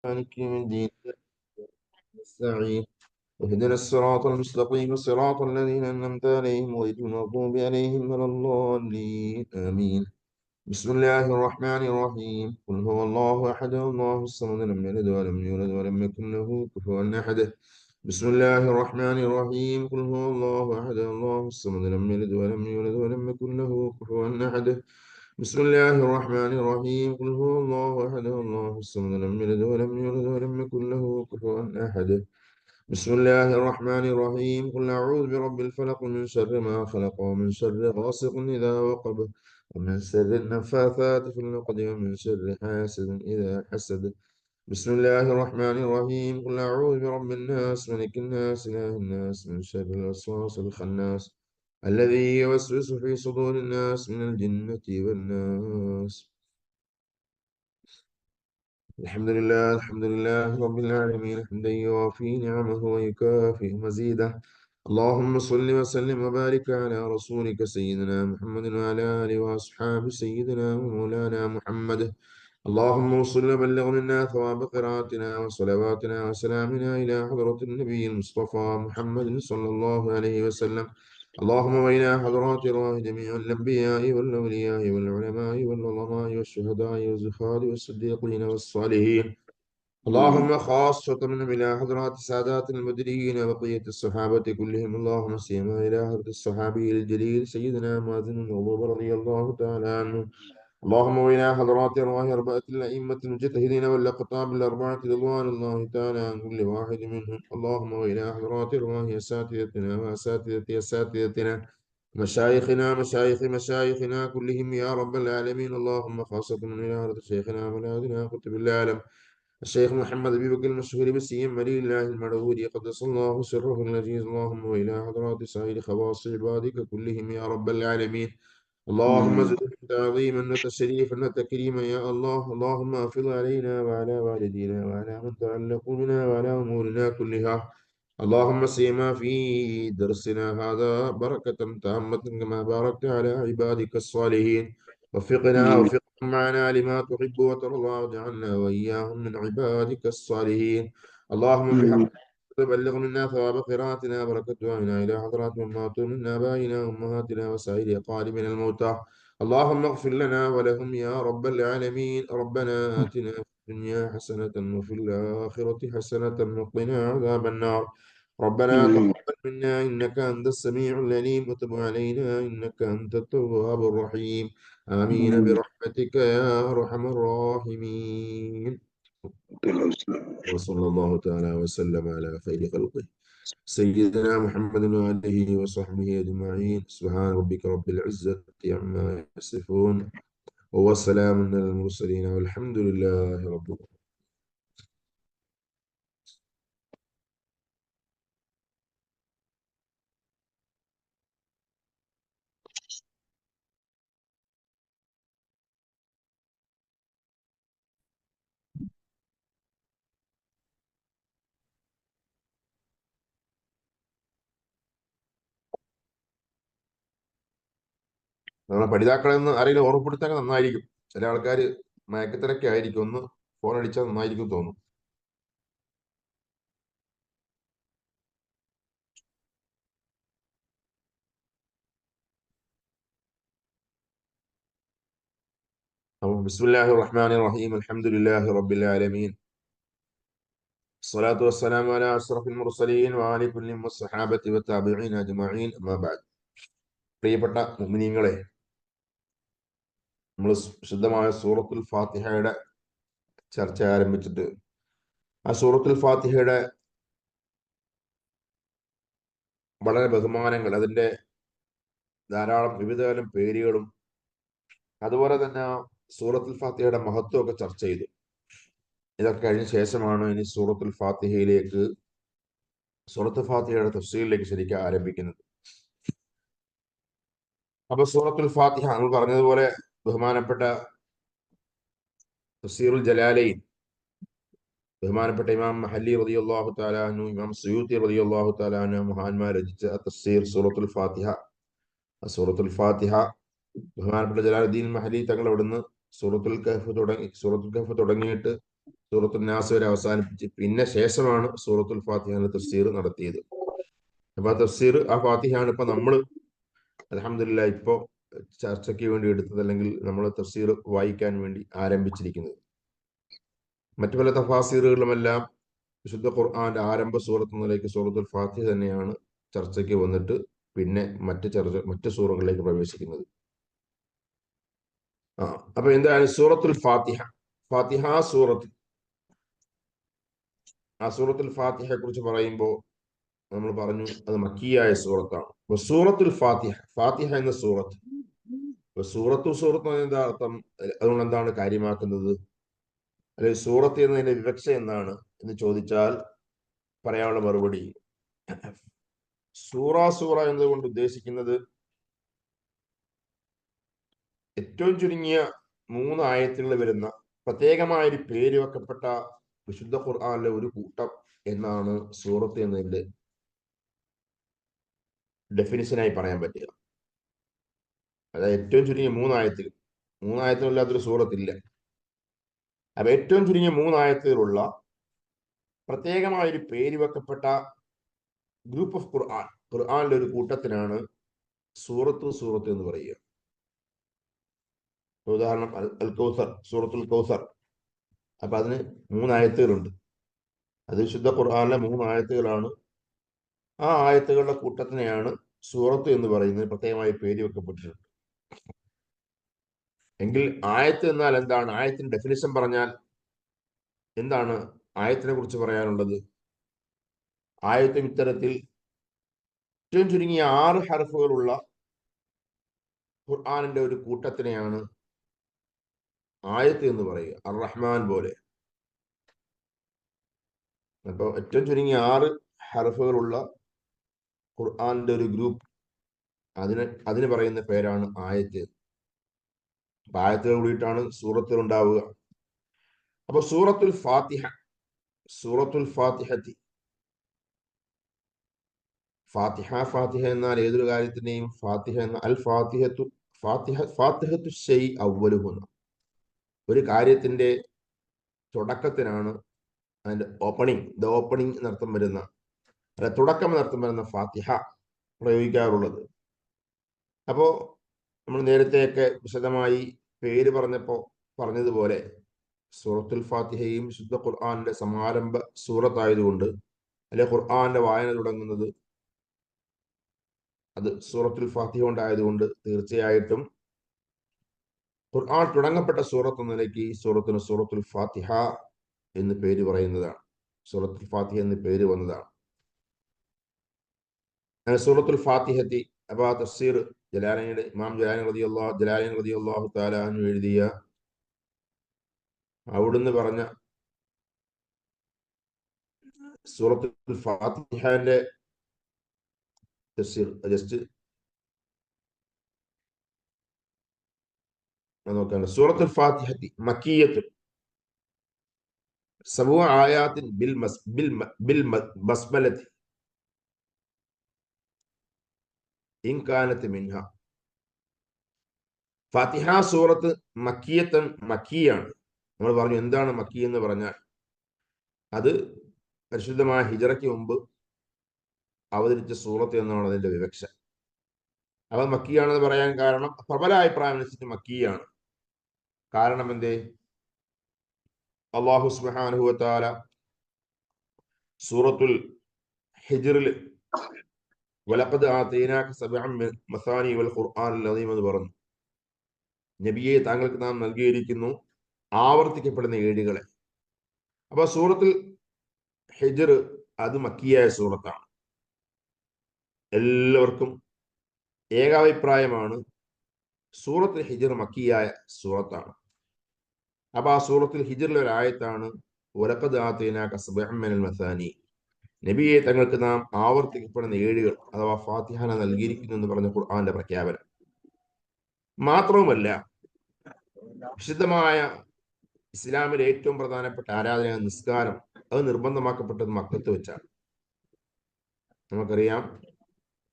مالك يوم الدين نستعين اهدنا الصراط المستقيم صراط الذين أنعمت عليهم غير المغضوب عليهم ولا الضالين آمين. بسم الله الرحمن الرحيم. قل هو الله أحد الله الصمد لم يلد ولم يولد ولم يكن له كفوا أحد. بسم الله الرحمن الرحيم. قل هو الله أحد الله الصمد لم يلد ولم يولد ولم يكن له كفوا أحد. بسم الله الرحمن الرحيم. قل هو الله أحد الله الصمد لم يلد ولم يولد ولم يكن له كفوا أحد. بسم الله الرحمن الرحيم. قل أعوذ برب الفلق من شر ما خلق ومن شر غاسق إذا وقب ومن شر النفاثات في العقد ومن شر حاسد إذا حسد. بسم الله الرحمن الرحيم. قل أعوذ برب الناس ملك الناس إله الناس من شر الوسواس الخناس الذي يوسوس في صدور الناس من الجنة والناس. الحمد لله رب العالمين حمدا يوافي نعمه ويكافئ مزيده. اللهم صل وسلم وبارك على رسولك سيدنا محمد وعلى آله وأصحاب سيدنا ومولانا محمد. اللهم وصل وبلغ منا ثواب قراءتنا وصلواتنا وسلامنا إلى حضرة النبي المصطفى محمد صلى الله عليه وسلم. اللهم وإلى حضرات رواه جميع الأنبياء والأولياء والعلماء والعظماء والشهداء والزهاد والصديقين والصالحين. اللهم خاصة منهم إلى حضرات سادات المدريين وبقية الصحابة كلهم. اللهم سيما إلى حضرة الصحابي الجليل سيدنا مازن الغضب رضي الله تعالى عنه. اللهم وإلى حضرات أرواح أربعة الأئمة المجتهدين والأقطاب الأربعة رضوان الله تعالى عن كل واحد منهم. اللهم وإلى حضرات أرواح أساتذتنا وأساتذة أساتذتنا مشايخنا كلهم يا رب العالمين. اللهم خاصة من إلى حضرة شيخنا ولاذنا قطب العالم الشيخ محمد أبي بكر المشهور بسيم ولي الله المعبود قدس الله سره العزيز. اللهم وإلى حضرات سائر خواص عبادك كلهم يا رب العالمين. اللهم زدنا تعظيما وتشريفا وتكريما يا الله. اللهم افض علينا وعلى والدينا وعلى من تعلق بنا وعلى امورنا كلها. اللهم سيما في درسنا هذا بركة تامة كما باركت على عبادك الصالحين. وفقنا معنا لما تحب وترضى واجعلنا وإياهم من عبادك الصالحين. اللهم بحق تبلغ منا ثواب قراءتنا بركة دعائنا إلى حضرات من ماتوا من آبائنا وأمهاتنا وسائر أقاربنا الموتى. اللهم اغفر لنا ولهم يا رب العالمين. ربنا آتنا في الدنيا حسنة وفي الآخرة حسنة وقنا عذاب النار. ربنا تقبل منا إنك أنت السميع العليم وتب علينا إنك أنت التواب الرحيم. آمين برحمتك يا أرحم الراحمين. وصلى الله تعالى وسلم على خير خلقه سيدنا محمد وآله وصحبه أجمعين. سبحان ربك رب العزة عما يصفون وسلام على المرسلين والحمد لله رب العالمين. നമ്മളെ പഠിതാക്കളെ ഒന്ന് ആരെങ്കിലും ഓർമ്മപ്പെടുത്താൻ നന്നായിരിക്കും. ചില ആൾക്കാർ മയക്കത്തിലൊക്കെ ആയിരിക്കും. ഒന്ന് ഫോൺ അടിച്ചാൽ നന്നായിരിക്കും തോന്നുന്നു. ബിസ്മില്ലാഹിർ റഹ്മാനിർ റഹീം. അൽഹംദുലില്ലാഹി റബ്ബിൽ ആലമീൻ. الصلاة والسلام على أشرف المرسلين وآل كل والصحابة والتابعين أجمعين أما بعد. പ്രിയപ്പെട്ട മുഅ്മിനീങ്ങളെ, നമ്മൾ ശുദ്ധമായ സൂറത്തുൽ ഫാത്തിഹയുടെ ചർച്ച ആരംഭിച്ചിട്ട് ആ സൂറത്തുൽ ഫാത്തിഹയുടെ വളരെ ബഹുമാനങ്ങൾ, അതിൻ്റെ ധാരാളം വിവിധതരം പേരുകളും അതുപോലെ തന്നെ സൂറത്തുൽ ഫാത്തിഹയുടെ മഹത്വമൊക്കെ ചർച്ച ചെയ്തു. ഇതൊക്കെ കഴിഞ്ഞ ശേഷമാണ് ഇനി സൂറത്തുൽ ഫാത്തിഹയുടെ തഫ്സീറിലേക്ക് ശരിക്കും ആരംഭിക്കുന്നത്. അപ്പൊ സൂറത്തുൽ ഫാത്തിഹ നമ്മൾ പറഞ്ഞതുപോലെ ബഹുമാനപ്പെട്ട തഫ്സീറുൽ ജലാലൈൻ, ബഹുമാനപ്പെട്ട ഇമാം മഹല്ലി റളിയല്ലാഹു തആല അൻഹു, ഇമാം സുയൂത്തി റളിയല്ലാഹു തആല അൻഹു മഹാന്മാർ രചിച്ച തഫ്സീർ സൂറത്തുൽ ഫാത്തിഹ. സൂറത്തുൽ ഫാത്തിഹ ബഹുമാനപ്പെട്ട ജലാലുദ്ദീൻ മഹല്ലി തങ്ങൾ അവിടുന്ന് സൂറത്തുൽ കഹ്ഫ് തുടങ്ങിയിട്ട് സൂറത്തുൽ നാസ് വരെ അവസാനിപ്പിച്ച് പിന്നെ ശേഷമാണ് സൂറത്തുൽ ഫാത്തിഹയുടെ തഫ്സീർ നടത്തിയത്. അപ്പൊ ആ തഫ്സീർ, ആ ഫാത്തിഹയാണ് ഇപ്പൊ നമ്മൾ അൽഹംദുലില്ലാഹ് ഇപ്പോൾ ചർച്ചയ്ക്ക് വേണ്ടി എടുത്തത്, അല്ലെങ്കിൽ നമ്മൾ തഫ്സീർ വായിക്കാൻ വേണ്ടി ആരംഭിച്ചിരിക്കുന്നത്. മറ്റു പല തഫാസീറുകളിലുമെല്ലാം വിശുദ്ധ ഖുർആന്റെ ആരംഭ സൂറത്ത് നിലയ്ക്ക് സൂറത്തുൽ ഫാത്തിഹ തന്നെയാണ് ചർച്ചയ്ക്ക് വന്നിട്ട് പിന്നെ മറ്റ് സൂറകളിലേക്ക് പ്രവേശിക്കുന്നത്. അപ്പൊ എന്താണ് സൂറത്തുൽ ഫാത്തിഹ? ഫാത്തിഹ സൂറത്ത്, ആ സൂറത്തുൽ ഫാത്തിഹയെ കുറിച്ച് പറയുമ്പോൾ നമ്മൾ പറഞ്ഞു അത് മക്കിയായ സൂറത്താണ്. അപ്പൊ സൂറത്തുൽ ഫാത്തിഹ, ഫാത്തിഹ എന്ന സൂറത്ത്, സൂറത്ത് എന്താ അർത്ഥം? അതുകൊണ്ട് എന്താണ് കാര്യമാക്കുന്നത്? അല്ലെങ്കിൽ സൂറത്ത് എന്നതിന്റെ വിവക്ഷ എന്താണ് എന്ന് ചോദിച്ചാൽ പറയാനുള്ള മറുപടി, സൂറ എന്നതുകൊണ്ട് ഉദ്ദേശിക്കുന്നത് ഏറ്റവും ചുരുങ്ങിയ 3 ആയത്തുകൾ വരുന്ന പ്രത്യേകമായൊരു പേര് വെക്കപ്പെട്ട വിശുദ്ധ ഖുർആനിലെ ഒരു കൂട്ടം എന്നാണ് സൂറത്ത് എന്നതിന്റെ ഡെഫിനിഷനായി പറയാൻ പറ്റുക. അതായത് ഏറ്റവും ചുരുങ്ങിയ 3 ആയത്തുകൾ, 3 ആയത്തുകളില്ലാത്തൊരു സൂറത്തില്ല. അപ്പൊ ഏറ്റവും ചുരുങ്ങിയ 3 ആയത്തുകളുള്ള പ്രത്യേകമായൊരു പേര് വെക്കപ്പെട്ട ഗ്രൂപ്പ് ഓഫ് ഖുർആനിലെ ഒരു കൂട്ടത്തിനാണ് സൂറത്ത് എന്ന് പറയുക. ഉദാഹരണം അൽ കൗസർ, സൂറത്തുൽ കൗസർ. അപ്പൊ അതിന് 3 ആയത്തുകളുണ്ട്. അത് വിശുദ്ധ ഖുർആനിലെ 3 ആയത്തുകളാണ്. ആ ആയത്തുകളുടെ കൂട്ടത്തിനെയാണ് സൂറത്ത് എന്ന് പറയുന്നത്, പ്രത്യേകമായി പേര് വെക്കപ്പെട്ടിട്ടുണ്ട്. എങ്കിൽ ആയത്ത് എന്നാൽ എന്താണ്? ആയത്തിന്റെ ഡെഫിനിഷൻ പറഞ്ഞാൽ എന്താണ് ആയത്തിനെ കുറിച്ച് പറയാനുള്ളത്? ആയത്തും ഇത്തരത്തിൽ ഏറ്റവും ചുരുങ്ങിയ 6 ഹർഫുകളുള്ള ഖുർആനിന്റെ ഒരു കൂട്ടത്തിനെയാണ് ആയത്ത് എന്ന് പറയുക. അർ റഹ്മാൻ പോലെ. അപ്പോൾ ഏറ്റവും ചുരുങ്ങിയ 6 ഹർഫുകളുള്ള ഖുർആനിന്റെ ഒരു ഗ്രൂപ്പ്, അതിന് പറയുന്ന പേരാണ് ആയത്ത്. അപ്പൊ ആയത്തുകൾ കൂടിയിട്ടാണ് സൂറത്തുകൾ ഉണ്ടാവുക. അപ്പൊ സൂറത്തുൽ ഫാത്തിഹത്തി, ഫാത്തിഹ എന്നാൽ ഏതൊരു കാര്യത്തിന്റെയും ഫാത്തിഹ എന്ന അൽ ഫാത്തിഹത്തു ഷൈഇ അവ്വലുഹു, ഒരു കാര്യത്തിന്റെ തുടക്കത്തിനാണ് അതിന്റെ ഓപ്പണിംഗ് എന്നർത്ഥം വരുന്ന, അല്ല തുടക്കം എന്നർത്ഥം വരുന്ന ഫാത്തിഹ പ്രയോഗിക്കാറുള്ളത്. അപ്പോ നമ്മൾ നേരത്തെയൊക്കെ വിശദമായി പേര് പറഞ്ഞതുപോലെ സൂറത്തുൽ ഫാത്തിഹയും ശുദ്ധ ഖുർആന്റെ സമാരംഭ സൂറത്തായതുകൊണ്ട്, അല്ലെ ഖുർആന്റെ വായന തുടങ്ങുന്നത് അത് സൂറത്തുൽ ഫാത്തിഹ കൊണ്ടായതുകൊണ്ട്, തീർച്ചയായിട്ടും ഖുർആൻ തുടങ്ങപ്പെട്ട സൂറത്ത് എന്ന നിലയ്ക്ക് ഈ സൂറത്തിന് സൂറത്തുൽ ഫാത്തിഹ എന്ന് പേര് പറയുന്നതാണ്. സൂറത്തുൽ ഫാത്തിഹ എന്ന് പേര് വന്നതാണ്. സൂറത്തുൽ ഫാത്തിഹത്തി, അപ്പൊ തഫ്സീർ ഇമാം ജലാലൈൻ റളിയല്ലാഹു തആല അൻഹു എഴുതിയ, അവിടുന്ന് പറഞ്ഞ സൂറത്തുൽ ഫാത്തിഹന്റെ തഫ്സീർ ജസ്റ്റ് നോക്കാണ്. സൂറത്തുൽ ഫാത്തിഹത്തി മക്കിയ്യത്തുൻ സബഉ ആയാത്തിൻ ബിൽ ബസ്മലത്തി ഇൻ കാനത്ത് മിൻഹ. ഫാത്തിഹ സൂറത്ത് മക്കിയാണ്. നമ്മൾ പറഞ്ഞു എന്താണ് മക്കി എന്ന് പറഞ്ഞാൽ അത് പരിശുദ്ധമായ ഹിജറയ്ക്ക് മുമ്പ് അവതരിച്ച സൂറത്ത് എന്നാണ് അതിന്റെ വിവക്ഷ. അവ മക്കിയാണെന്ന് പറയാൻ കാരണം, പ്രബല അഭിപ്രായം അനുസരിച്ച് മക്കിയാണ്. കാരണം എന്തേ? അല്ലാഹു സുബ്ഹാനഹു വ തആല സൂറത്തുൽ ഹിജ്റിൽ വലഖദ് ആതൈനാക സബ്അൻ മസാനി വൽ ഖുർആനിൽ അദീം എന്ന് പറഞ്ഞു. നബിയെ, താങ്കൾക്ക് നാം നൽകിയിരിക്കുന്നു ആവർത്തിക്കപ്പെടുന്ന ഏടുകളെ. അപ്പൊ സൂറത്തുൽ ഹിജ്ർ അത് മക്കിയായ സൂറത്താണ്. എല്ലാവർക്കും ഏകാഭിപ്രായമാണ് സൂറത്തുൽ ഹിജ്ർ മക്കിയായ സൂറത്താണ്. അപ്പൊ ആ സൂറത്തുൽ ഹിജ്റിലെ ഒരു ആയത്താണ് വലഖദ് ആതൈനാക സബ്അൻ മിനൽ മസാനി, നബിയെ, തങ്ങൾക്ക് നാം ആവർത്തിക്കപ്പെടുന്ന ഏടുകൾ അഥവാ ഫാത്തിഹ നൽകിയിരിക്കുന്നു എന്ന് പറഞ്ഞ ഖുർആന്റെ പ്രഖ്യാപനം. മാത്രവുമല്ല, വിശുദ്ധമായ ഇസ്ലാമിലെ ഏറ്റവും പ്രധാനപ്പെട്ട ആരാധന നിസ്കാരം, അത് നിർബന്ധമാക്കപ്പെട്ടത് മക്കത്ത് വെച്ചാണ്. നമുക്കറിയാം,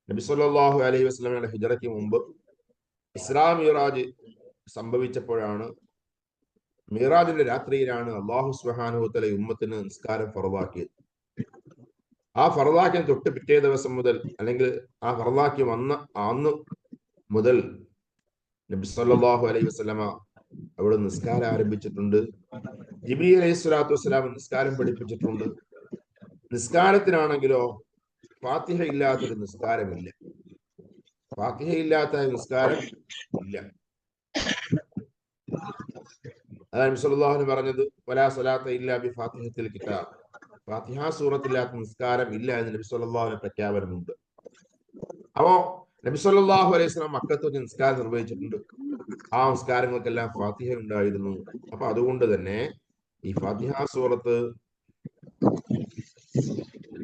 നബി സല്ലല്ലാഹു അലൈഹി വസല്ലമയുടെ ഹിജ്റയ്ക്ക് മുമ്പ് ഇസ്രാ മിഅ്റാജ് സംഭവിച്ചപ്പോഴാണ് മിറാജിന്റെ രാത്രിയിലാണ് അള്ളാഹു സുബ്ഹാനഹു വ തആല ഉമ്മത്തിന് നിസ്കാരം ഫർളാക്കിയത്. ആ ഫർളാക്കിയ തൊട്ട് പിറ്റേ ദിവസം മുതൽ, അല്ലെങ്കിൽ ആ ഫർളാക്കി വന്ന അന്ന് മുതൽ നബി സല്ലല്ലാഹു അലൈഹി വസല്ലമ അവിടെ നിസ്കാരം ആരംഭിച്ചിട്ടുണ്ട്. ജിബ്രീൽ അലൈഹി സ്വലാത്തു വസ്സലാം നിസ്കാരം പഠിപ്പിച്ചിട്ടുണ്ട്. നിസ്കാരത്തിനാണെങ്കിലോ ഫാത്തിഹ ഇല്ലാത്തൊരു നിസ്കാരമില്ല. ഫാത്തിഹ ഇല്ലാത്ത നിസ്കാരം ഇല്ല. അതാണ് നബി സല്ലല്ലാഹു അലൈഹി പറഞ്ഞത്, വലാ സ്വലാത്ത ഇല്ലാ ബി ഫാത്തിഹത്തിൽ കിതാബ്. ഫാത്തിഹ സൂറത്തില്ലാത്ത നിസ്കാരം ഇല്ല എന്ന് നബി സല്ലല്ലാഹു അലൈഹി പ്രഖ്യാപനമുണ്ട്. അപ്പോ നബി സല്ലല്ലാഹു അലൈഹി വസല്ലം മക്കത്ത് വെച്ച് നിസ്കാരം നിർവഹിച്ചിട്ടുണ്ട്. ആ നിസ്കാരങ്ങൾക്കെല്ലാം ഫാത്തിഹ ഉണ്ടായിരുന്നു. അപ്പൊ അതുകൊണ്ട് തന്നെ ഈ ഫാത്തിഹ സൂറത്ത്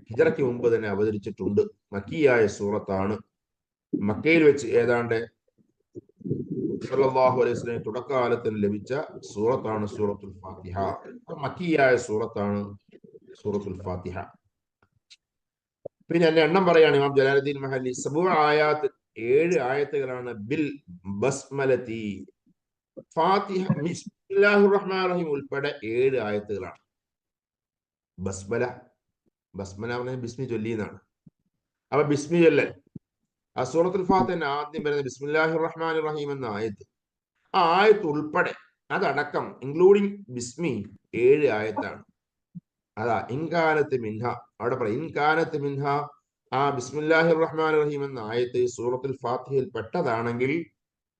ഹിജ്റയ്ക്ക് മുമ്പ് തന്നെ അവതരിച്ചിട്ടുണ്ട്. മക്കിയായ സൂറത്താണ്. മക്കയിൽ വെച്ച് ഏതാണ്ട് സല്ലല്ലാഹു അലൈഹി വസല്ലം തുടക്കകാലത്തിൽ ലഭിച്ച സൂറത്താണ് സൂറത്തുൽ ഫാത്തിഹ. മക്കിയായ സൂറത്താണ് സൂറത്തുൽ ഫാത്തിഹ. പിന്നെ എന്റെ എണ്ണം പറയാണ് ഇമാം ജലാലുദ്ദീൻ മഹല്ലി. സബൂ ആയാത്ത്, 7 ആയത്തുകളാണ്. ബിൽ ബസ്മലതി, ഫാത്തിഹ ബിസ്മില്ലാഹിർ റഹ്മാനിർ റഹീം ഉൾപ്പെടെ 7 ആയത്തുകളാണ്. ബസ്മല, ബസ്മല പറഞ്ഞാൽ ബിസ്മി ചൊല്ലി എന്നാണ്. അപ്പൊ ബിസ്മി ചൊല്ലൽ, ആ സൂറത്തുൽ ഫാത്തിഹ ആദ്യം വരുന്ന ബിസ്മില്ലാഹിർ റഹ്മാനിർ റഹീം എന്ന ആയത്ത്, ആ ആയത്ത് ഉൾപ്പെടെ അതടക്കം ഇൻക്ലൂഡിങ് ബിസ്മി 7 ആയത്താണ്. അതാ ഇൻകാനത്ത് മിൻഹ, അവിടെ പറയും ഇൻകാനത്ത് മിൻഹ, ആ ബിസ്മില്ലാഹിർ റഹ്മാനിർ റഹീം എന്ന ആയത്ത് സൂറത്തുൽ ഫാത്തിഹയിൽ പെട്ടതാണെങ്കിൽ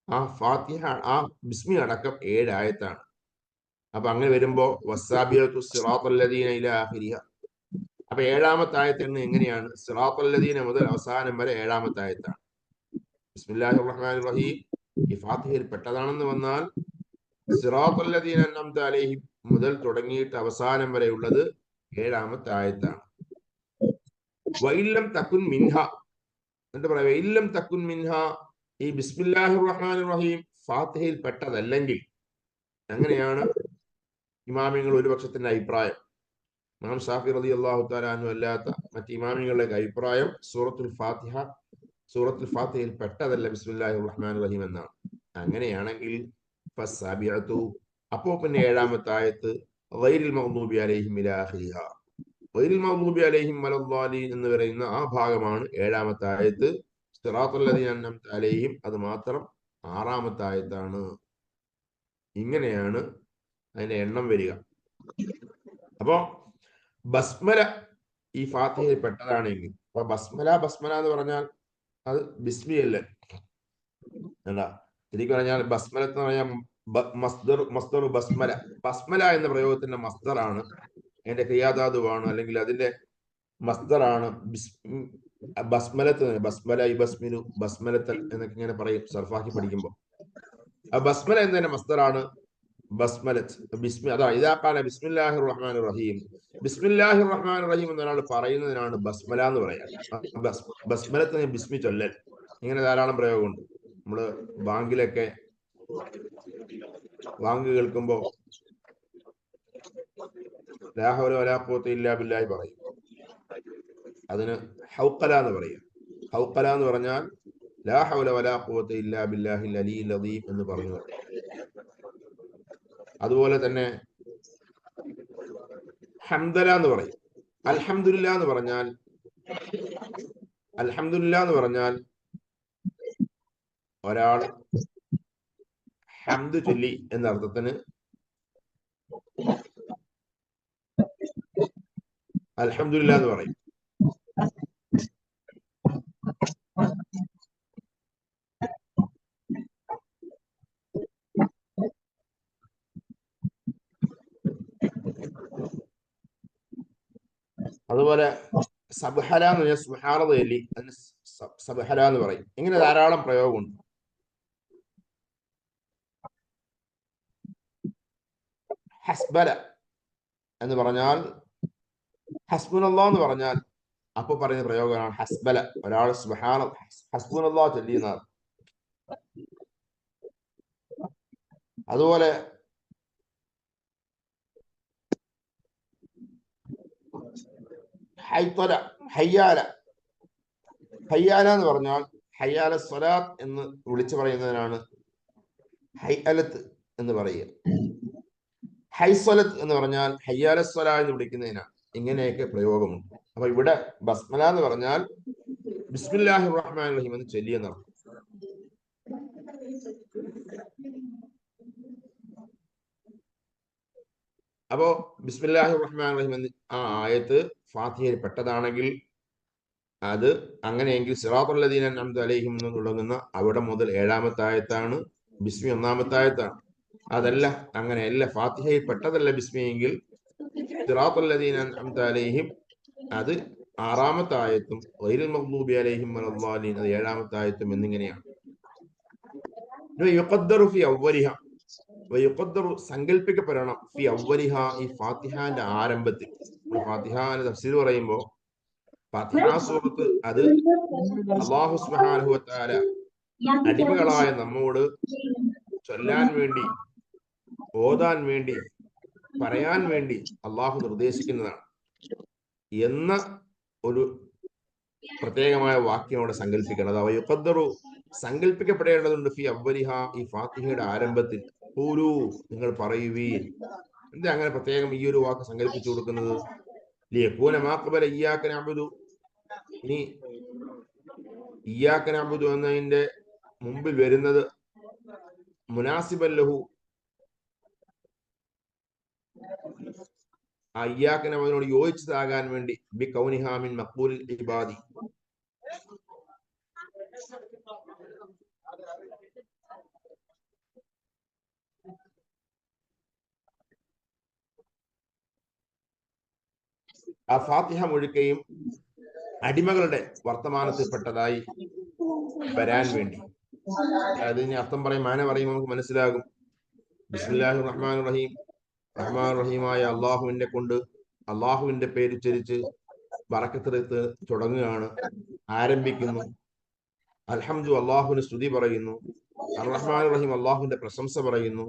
ആ ഫാത്തിഹ, ആ ബിസ്മി അടക്കം 7 ആയത്താണ്. അപ്പൊ അങ്ങനെ വരുമ്പോ വസ്സാബിയത്തു സിറാത്തൽ ലദീന ഇലാ ആഖിരിഹ. അപ്പൊ 7ാമത്തെ ആയത്ത് എങ്ങനെയാണ്? സിറാത്തൽ ലദീന മുതൽ അവസാനം വരെ 7ാമത്തെ ആയത്താണ്. ബിസ്മില്ലാഹിർ റഹ്മാനിർ റഹീം ഈ ഫാത്തിഹയിൽ പെട്ടതാണെന്ന് വന്നാൽ സിറാത്തൽ ലദീന അൻഅംത അലൈഹിം മുതൽ തുടങ്ങിയിട്ട് അവസാനം വരെ ഉള്ളത് 7ാമത്തെ ആയത്താണ്. വഇല്ലം തകുൻ മിൻഹ, എന്നിട്ട് പറയാം വഇല്ലം തകുൻ മിൻഹ, ഈ ബിസ്മില്ലാഹിർ റഹ്മാനിർ റഹീം ഫാത്തിഹയിൽ പെട്ടതല്ലെങ്കിൽ, അങ്ങനെയാണ് ഇമാമിങ്ങൾ ഒരു പക്ഷത്തിന്റെ അഭിപ്രായം. ഇമാം ഷാഫി റളിയല്ലാഹു തആല അൻഹു അല്ലാത്ത മറ്റ് ഇമാമിങ്ങളുടെ അഭിപ്രായം സൂറത്തുൽ ഫാത്തിഹയിൽ പെട്ടതല്ല ബിസ്മില്ലാഹിർ റഹ്മാനിർ റഹീം എന്നാണ്. അങ്ങനെയാണെങ്കിൽ ഫസ്സാബിഅതു, അപ്പോൾ പിന്നെ 7ാമത്തെ ആയത്ത് ഗൈറിൽ മഗ്ദൂബി അലൈഹിം ഇലാ ആഖിരിഹ, ഗൈറിൽ മഗ്ദൂബി അലൈഹിം വലദ്ദാലീൻ എന്ന് പറയുന്ന ആ ഭാഗമാണ് 7ാമത്തെ ആയത്ത്. സിറാത്തൽ ലദീന അൻഅംത അലൈഹിം അത് മാത്രം 6ാമത്തെ ആയത്താണ്. ഇങ്ങനെയാണ് അതിന്റെ എണ്ണം വരിക. അപ്പോ ബസ്മല ഈ ഫാത്തിഹയിൽ പെട്ടതാണെങ്കിൽ, അപ്പൊ ബസ്മല എന്ന് പറഞ്ഞാൽ അത് ബിസ്മി അല്ലേ അല്ല. ശരിക്കും പറഞ്ഞാൽ ബസ്മല എന്ന് പറഞ്ഞാൽ മസ്ദർ ബസ്മല. ബസ്മല എന്ന പ്രയോഗത്തിന്റെ മസ്ദറാണ്, അതിന്റെ ക്രിയാധാതുവാണ്, അല്ലെങ്കിൽ അതിന്റെ മസ്ദറാണ് ബസ്മലത്ത്. ബസ്മല ബസ്മിനു ബസ്മലത്തൽ എന്നൊക്കെ ഇങ്ങനെ പറയും സർഫാക്കി പഠിക്കുമ്പോൾ. ആ ബസ്മല എന്നതിന്റെ മസ്ദറാണ് ബസ്മലത്ത്, ബിസ്മി. അതാ ഇദാ ഖാല ബിസ്മില്ലാഹിർ റഹ്മാനിർ റഹീം, ബിസ്മില്ലാഹിർ റഹ്മാനിർ റഹീം എന്നൊരാൾ പറയുന്നതിനാണ് ബസ്മല എന്ന് പറയാം. ബസ്മലത്ത് ബിസ്മി ചൊല്ലൽ, ഇങ്ങനെ ധാരാളം പ്രയോഗമുണ്ട്. നമ്മള് ബാങ്കിലൊക്കെ ബാങ്ക് കേൾക്കുമ്പോ ലാ ഹൗല വലാ ഖുവത ഇല്ലാ ബില്ലാഹി പറയും. അതിന് ഹൗഖല എന്ന് പറയും. ഹൗഖല എന്ന് പറഞ്ഞാൽ ലാ ഹൗല വലാ ഖുവത ഇല്ലാ ബില്ലാഹിൽ അലിയിൽ അദീം എന്ന് പറഞ്ഞു. അതുപോലെ തന്നെ ഹംദല എന്ന് പറയും. അൽഹംദുലില്ലാ എന്ന് പറഞ്ഞാൽ ഒരാൾ ഹംദ് ചൊല്ലി എന്ന അർത്ഥത്തിന് അൽഹംദുലില്ലാ എന്ന് പറയും. അതുപോലെ സബ്ഹല എന്ന് പറഞ്ഞാൽ സുബ്ഹാനല്ലാഹ് ചൊല്ലി അതിന് സബ്ഹല എന്ന് പറയും. ഇങ്ങനെ ധാരാളം പ്രയോഗമുണ്ട്. ഹസ്ബല എന്ന് പറഞ്ഞാൽ, ഹസ്ബുനല്ലാഹ് എന്ന് പറഞ്ഞാൽ അപ്പൊ പറയുന്ന പ്രയോഗമാണ് ഹസ്ബല. ഒരാൾ ഹസ്ബുനല്ലാഹ് ചൊല്ലിയെന്നാണ്. അതുപോലെ ഹയ്യാല എന്ന് പറഞ്ഞാൽ ഹയ്യാല സ്വലാത്ത് എന്ന് വിളിച്ചു പറയുന്നതിനാണ് ഹൈഅലത്ത് എന്ന് പറയുക. ഹൈസ്വലത്ത് എന്ന് പറഞ്ഞാൽ ഹയ്യാലസ്വല എന്ന് വിളിക്കുന്നതിനാണ് ഇങ്ങനെയൊക്കെ പ്രയോഗമുണ്ട്. അപ്പൊ ഇവിടെ ബസ്മല എന്ന് പറഞ്ഞാൽ ബിസ്മില്ലാഹിർ റഹ്മാനിർ റഹീം എന്ന് ചൊല്ലിയെന്നർത്ഥം. അപ്പോ ബിസ്മില്ലാഹിർ റഹ്മാനിർ റഹീം എന്ന് ആ ആയത്ത് ഫാത്തിഹയിൽ പെട്ടതാണെങ്കിൽ അത് അങ്ങനെയെങ്കിൽ സിറാത്തുൽ ലദീന അൻഅംത അലൈഹിം എന്ന് തുടങ്ങുന്ന അവിടെ മുതൽ 7ാമത്തെ ആയത്താണ്, ബിസ്മി 1ാമത്തെ ആയത്താണ്. അതല്ല, അങ്ങനെയല്ല, ഫാത്തിഹയിൽ പെട്ടതല്ല ബിസ്മി എങ്കിൽ സിറാത്തുൽ ലദീന അൻഅംത അലൈഹിം അത് 6ാമത്തെ ആയത്തും ഗൈറുൽ മഗ്ദൂബി അലൈഹിം വലദ്ദാലിൻ അത് 7ാമത്തെ ആയത്തും എന്നിങ്ങനെയാണ്. യുഖദ്ദറു ഫി അവ്വലിഹ വയുഖദ്ദറു സങ്കല്പിക്കപ്പെടണം ഫി അവ്വലിഹ ഈ ഫാത്തിഹാന്റെ ആരംഭത്തിൽ. ഫാത്തിഹാന്റെ തഫ്സീർ പറയുമ്പോൾ ഫാത്തിഹ സൂറത്ത് അത് അല്ലാഹു സുബ്ഹാനഹു വ തആല അടിമകളായ നമ്മോട് ചൊല്ലാൻ വേണ്ടി, ഓതാൻ വേണ്ടി, പറയാൻ വേണ്ടി അള്ളാഹു നിർദ്ദേശിക്കുന്നതാണ് എന്ന ഒരു പ്രത്യേകമായ വാക്യം അവിടെ സങ്കല്പിക്കണം. അത് യുഖദ്ദറു സങ്കല്പിക്കപ്പെടേണ്ടതുണ്ട് ഫി അവ്വലിഹ ഈ ഫാത്തിഹയുടെ ആരംഭത്തിൽ. ഖൂലൂ നിങ്ങൾ പറയുവീൻ. എന്താ അങ്ങനെ പ്രത്യേകം ഈ ഒരു വാക്ക് സങ്കല്പിച്ചു കൊടുക്കുന്നത്? ലിയകൂന മാ ഖബല ഇയ്യാക നഅ്ബുദു, ഇനി ഇയ്യാക നഅ്ബുദു എന്നതിന്റെ മുമ്പിൽ വരുന്നത് മുനാസിബൻ ലഹു, ആ ഇയ്യാക നഅ്ബുദിനോട് യോജിച്ചതാകാൻ വേണ്ടി ബി കൗനിഹാ മിൻ മഖ്ബൂലിൽ ഇബാദി. ആ ഫാത്തിഹ മുഴുക്കയും അടിമകളുടെ വർത്തമാനത്തിൽപ്പെട്ടതായി വരാൻ വേണ്ടി. അതിന് അർത്ഥം പറയും, മാന പറയും, നമുക്ക് മനസ്സിലാകും. ബിസ്മില്ലാഹിർ റഹ്മാനിർ റഹീം, റഹ്മാൻ റഹീമായ അള്ളാഹുവിന്റെ കൊണ്ട് അള്ളാഹുവിന്റെ പേര് ഉച്ചരിച്ച് ബറക്കത്തെടുത്ത് തുടങ്ങുകയാണ്, ആരംഭിക്കുന്നു. അൽഹംദു അള്ളാഹുവിന് സ്തുതി പറയുന്നു. അർ-റഹ്മാൻ റഹീം അള്ളാഹുവിന്റെ പ്രശംസ പറയുന്നു.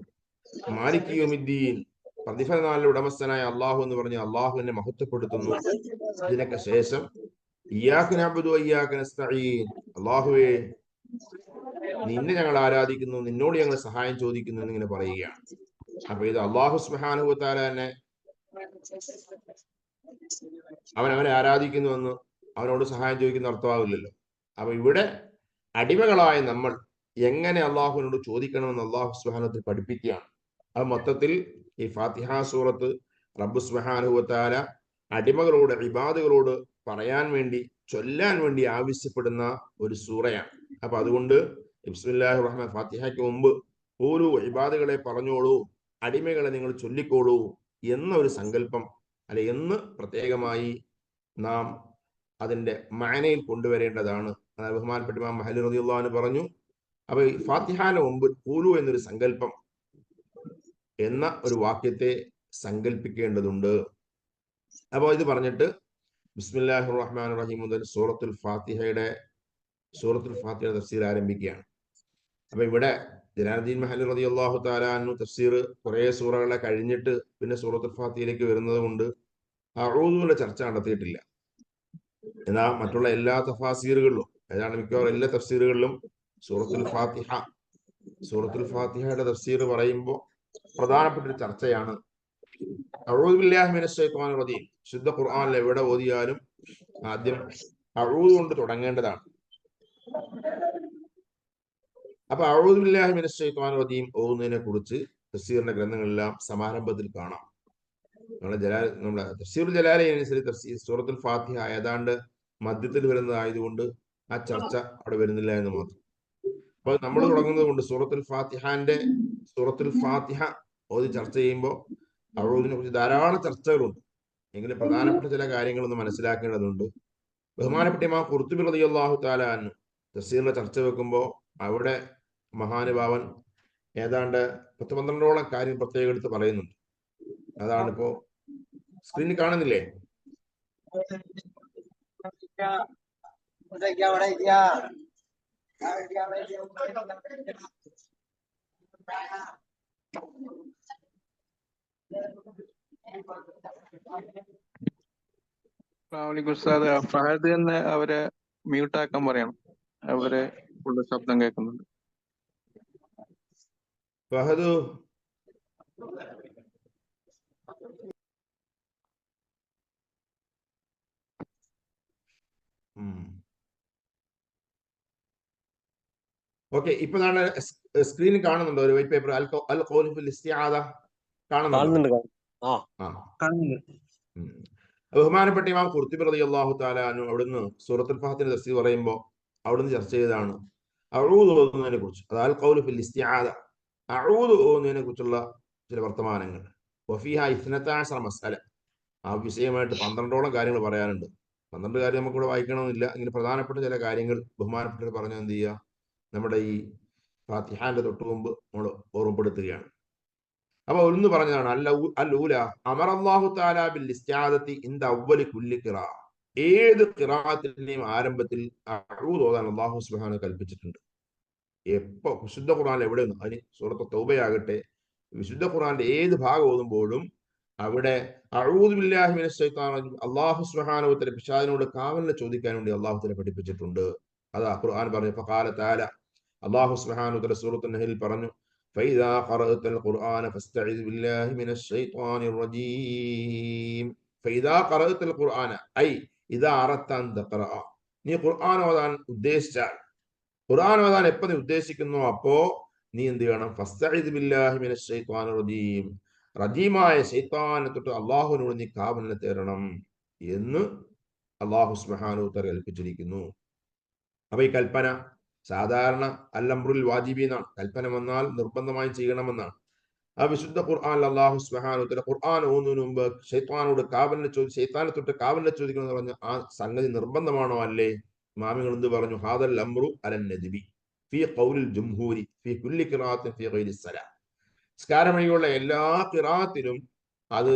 മാലിക് യൗമിദ്ദീൻ പ്രതിഫല നാളിലെ ഉടമസ്ഥനായ അള്ളാഹു എന്ന് പറഞ്ഞ് അള്ളാഹുവിനെ മഹത്വപ്പെടുത്തുന്നു. ഇതിനൊക്കെ ശേഷം ഇയ്യാക നഅ്ബുദു വഇയ്യാക നസ്തഈൻ, അള്ളാഹുവേ നിന്നെ ഞങ്ങൾ ആരാധിക്കുന്നു, നിന്നോട് ഞങ്ങൾ സഹായം ചോദിക്കുന്നു എന്നിങ്ങനെ പറയുകയാണ്. അപ്പൊ ഇത് അള്ളാഹു സുബ്ഹാനഹു വ തആല തന്നെ അവനെ ആരാധിക്കുന്നുവെന്ന് അവനോട് സഹായം ചോദിക്കുന്ന അർത്ഥമാവില്ലല്ലോ. അപ്പൊ ഇവിടെ അടിമകളായ നമ്മൾ എങ്ങനെ അള്ളാഹുവിനോട് ചോദിക്കണമെന്ന് അള്ളാഹു സുബ്ഹാനഹു വ തആല പഠിപ്പിക്കുകയാണ്. അത് മൊത്തത്തിൽ ഈ ഫാത്തിഹ സൂറത്ത് റബ്ബ് സുബ്ഹാനഹു വ തആല അടിമകളോട്, ഇബാദുകളോട് പറയാൻ വേണ്ടി, ചൊല്ലാൻ വേണ്ടി ആവശ്യപ്പെടുന്ന ഒരു സൂറയാണ്. അപ്പൊ അതുകൊണ്ട് ബിസ്മില്ലാഹിർ റഹ്മാൻ ഫാത്തിഹയ്ക്ക് മുമ്പ് ഓരോ ഇബാദുകളെ പറഞ്ഞോളൂ, അടിമകളെ നിങ്ങൾ ചൊല്ലിക്കോളൂ എന്നൊരു സങ്കല്പം അല്ലെ എന്ന് പ്രത്യേകമായി നാം അതിന്റെ മാനയിൽ കൊണ്ടുവരേണ്ടതാണ്. അതായത് ബഹുമാനപ്പെട്ട ഇമാം മഹല്ലി റളിയല്ലാഹു അൻഹു പറഞ്ഞു, അപ്പൊ ഈ ഫാത്തിഹാന്റെ മുമ്പ് ഖൂലു എന്നൊരു സങ്കല്പം എന്ന ഒരു വാക്യത്തെ സങ്കല്പിക്കേണ്ടതുണ്ട്. അപ്പോൾ ഇത് പറഞ്ഞിട്ട് ബിസ്മില്ലാഹിർ റഹ്മാനിർ റഹീം മുതൽ സൂറത്തുൽ ഫാത്തിഹയുടെ തഫ്സീർ ആരംഭിക്കുകയാണ്. അപ്പൊ ഇവിടെ ജലാലുദ്ദീൻ മഹല്ലി റളിയല്ലാഹു തആല അൻഹു തഫ്സീർ കുറെ സൂറകളെ കഴിഞ്ഞിട്ട് പിന്നെ സൂറത്തുൽ ഫാത്തിഹയിലേക്ക് വരുന്നത് കൊണ്ട് അഊദുവിന്റെ ചർച്ച നടത്തിയിട്ടില്ല. എന്നാൽ മറ്റുള്ള എല്ലാ തഫാസീറുകളിലും, ഏതാണ് മിക്കവാറും എല്ലാ തഫ്സീറുകളിലും സൂറത്തുൽ ഫാത്തിഹയുടെ തഫ്സീർ പറയുമ്പോൾ പ്രധാനപ്പെട്ട ഒരു ചർച്ചയാണ് അഊദു ബില്ലാഹി മിനശ് ശൈത്വാനിർ റജീം. ശുദ്ധ ഖുർആനിൽ എവിടെ ഓതിയാലും ആദ്യം അഊദു കൊണ്ട് തുടങ്ങേണ്ടതാണ്. അപ്പൊ അഊദു ബില്ലാഹി മിനശ് ശൈത്വാനിർ റജീം ഓതുന്നതിനെ കുറിച്ച് തഫ്സീറിന്റെ ഗ്രന്ഥങ്ങളെല്ലാം സമാരംഭത്തിൽ കാണാം. നമ്മുടെ തഫ്സീറുൽ ജലാലൈൻ അനുസരിച്ച് സൂറത്തുൽ ഫാത്തിഹ ഏതാണ്ട് മധ്യത്തിൽ വരുന്നതായതുകൊണ്ട് ആ ചർച്ച അവിടെ വരുന്നില്ല എന്ന് മാത്രം. അപ്പൊ നമ്മൾ തുടങ്ങുന്നത് കൊണ്ട് സൂറത്തുൽ ഫാത്തിഹ ഓതി ചർച്ച ചെയ്യുമ്പോൾ അഊദിനെ കുറിച്ച് ധാരാളം ചർച്ചകളുണ്ട്. എങ്കിലും പ്രധാനപ്പെട്ട ചില കാര്യങ്ങളൊന്ന് മനസ്സിലാക്കേണ്ടതുണ്ട്. ബഹുമാനപ്പെട്ട ഇമാം ഖുർത്തുബി റളിയല്ലാഹു തആല അൻഹു തഫ്സീറിലെ ചർച്ച വെക്കുമ്പോൾ അവിടെ മഹാനുഭാവൻ ഏതാണ്ട് 10-12ഓളം കാര്യം പ്രത്യേകം എടുത്ത് പറയുന്നുണ്ട്. അതാണിപ്പോ സ്ക്രീനിൽ കാണുന്നില്ലേ? ഫഹദ് എന്ന് അവരെ മ്യൂട്ടാക്കാൻ പറയണം. അവരെ ഉള്ള ശബ്ദം കേൾക്കുന്നുണ്ട്. ഫഹദു ഓക്കെ, ഇപ്പൊ നാളെ സ്ക്രീനിൽ കാണുന്നുണ്ടോ ഒരു വൈറ്റ് പേപ്പർ അൽ ഖൗലു ഫിൽ ഇസ്തിആദ കാണുന്നുണ്ടോ? ബഹുമാനപ്പെട്ട ഇമാം ഖുർത്തുബി റളിയല്ലാഹു തആല അൻഹു അവിടുന്ന് സൂറത്തുൽ ഫാത്തിഹയുടെ തഫ്സീർ പറയുമ്പോൾ അവിടുന്ന് ചർച്ച ചെയ്തതാണ് അഊദു ഓതുന്നതിനെ കുറിച്ച്. അത് അൽ ഖൗലു ഫിൽ ഇസ്തിആദ, അഊദു ഓതുന്നതിനെ കുറിച്ചുള്ള ചില വർത്തമാനങ്ങൾ. വഫീഹ 12 മസ്അല, ആ വിഷയമായിട്ട് 12ഓളം കാര്യങ്ങൾ പറയാനുണ്ട്. 12 കാര്യം നമുക്കിവിടെ വായിക്കണമെന്നില്ല. ഇങ്ങനെ പ്രധാനപ്പെട്ട ചില കാര്യങ്ങൾ ബഹുമാനപ്പെട്ടവർ പറഞ്ഞ എന്ത് ചെയ്യുക, നമ്മുടെ ഈ ഫാത്തിഹാന്റെ തൊട്ട് മുമ്പ് നമ്മൾ ഓർമ്മപ്പെടുത്തുകയാണ്. അപ്പൊ ഒന്ന് പറഞ്ഞതാണ് അൽ-ഊല അമറല്ലാഹു തആല ബിൽ ഇസ്തിആദത്തി ഇൻദ അവ്വലി കുല്ലി ഖിറാ, ഏത് ഖിറാഅത്തിന്റെയും ആരംഭത്തിൽ അഊദു ഓതാൻ അല്ലാഹു സുബ്ഹാനഹു കൽപ്പിച്ചിട്ടുണ്ട്. എപ്പോ വിശുദ്ധ ഖുർആനിൽ എവിടെ നിന്ന്, അതിന് സൂറത്ത് തൗബയാകട്ടെ, വിശുദ്ധ ഖുർആന്റെ ഏത് ഭാഗം ഓതുമ്പോഴും അവിടെ അഊദു ബില്ലാഹി മിനശ് ശൈത്വാനിർ റജീം, അല്ലാഹു സുബ്ഹാനഹു വതആല പിശാചിനോട് കാവലിനെ ചോദിക്കാൻ വേണ്ടി അല്ലാഹു തആല പഠിപ്പിച്ചിട്ടുണ്ട്. അതാ ഖുർആൻ പറഞ്ഞു. ഫഖാല തആല, അല്ലാഹു സുബ്ഹാനഹു വതആല സൂറത്തുൻ നഹ്ലിൽ പറഞ്ഞു, ഫൈദാ ഖറഅതൽ ഖുർആന ഫസ്തഇദ് ബില്ലാഹി മിനശ് ശൈത്വാനിർ റജീം. ഫൈദാ ഖറഅതൽ ഖുർആന ഐ ഇദാ അറദ്ത അൻ തഖറഅ, നീ ഖുർആൻ ഓതാൻ ഉദ്ദേശിച്ചാൽ, ഖുർആൻ ഓതാൻ എപ്പോൾ നീ ഉദ്ദേശിക്കുന്നു അപ്പോ നീ എന്ത് ചെയ്യണം, ഫസ്തഇദ് ബില്ലാഹി മിനശ് ശൈത്വാനിർ റജീം, റജീമായ ശൈത്താനെ തൊട്ട് അള്ളാഹുവിനോട് നീ കാവലിനെ തേടണം എന്ന് അള്ളാഹു സുബ്ഹാനഹു വതആല കൽപ്പിച്ചിരിക്കുന്നു. അപ്പൊ ഈ കൽപ്പന സാധാരണ അൽ-അംറുൽ വാജിബി എന്നാണ്. കൽപ്പന വന്നാൽ നിർബന്ധമായും ചെയ്യണമെന്നാണ്. ആ വിശുദ്ധ ഖുർആനിൽ അള്ളാഹു സുബ്ഹാനഹു വതആല ഖുർആൻ ഓതുന്നതിന് മുമ്പ് ശൈത്താനോട് ശൈത്താനെ തൊട്ട് കാവലിനെ ചോദിക്കണം എന്ന് പറഞ്ഞ ആ സംഗതി നിർബന്ധമാണോ? അല്ലേ? ഇമാമികൾ എന്ത് പറഞ്ഞു? ഹാദൽ അംറു അലൻ നദ്ബി ഫീ ഖൗലിൽ ജംഹൂരി ഫീ കുല്ലി ഖിറാഅത്തിൻ ഫീ ഗൈരി സലാ. നിസ്കാരം വഴിയുള്ള എല്ലാ ഖിറാഅത്തിലും അത്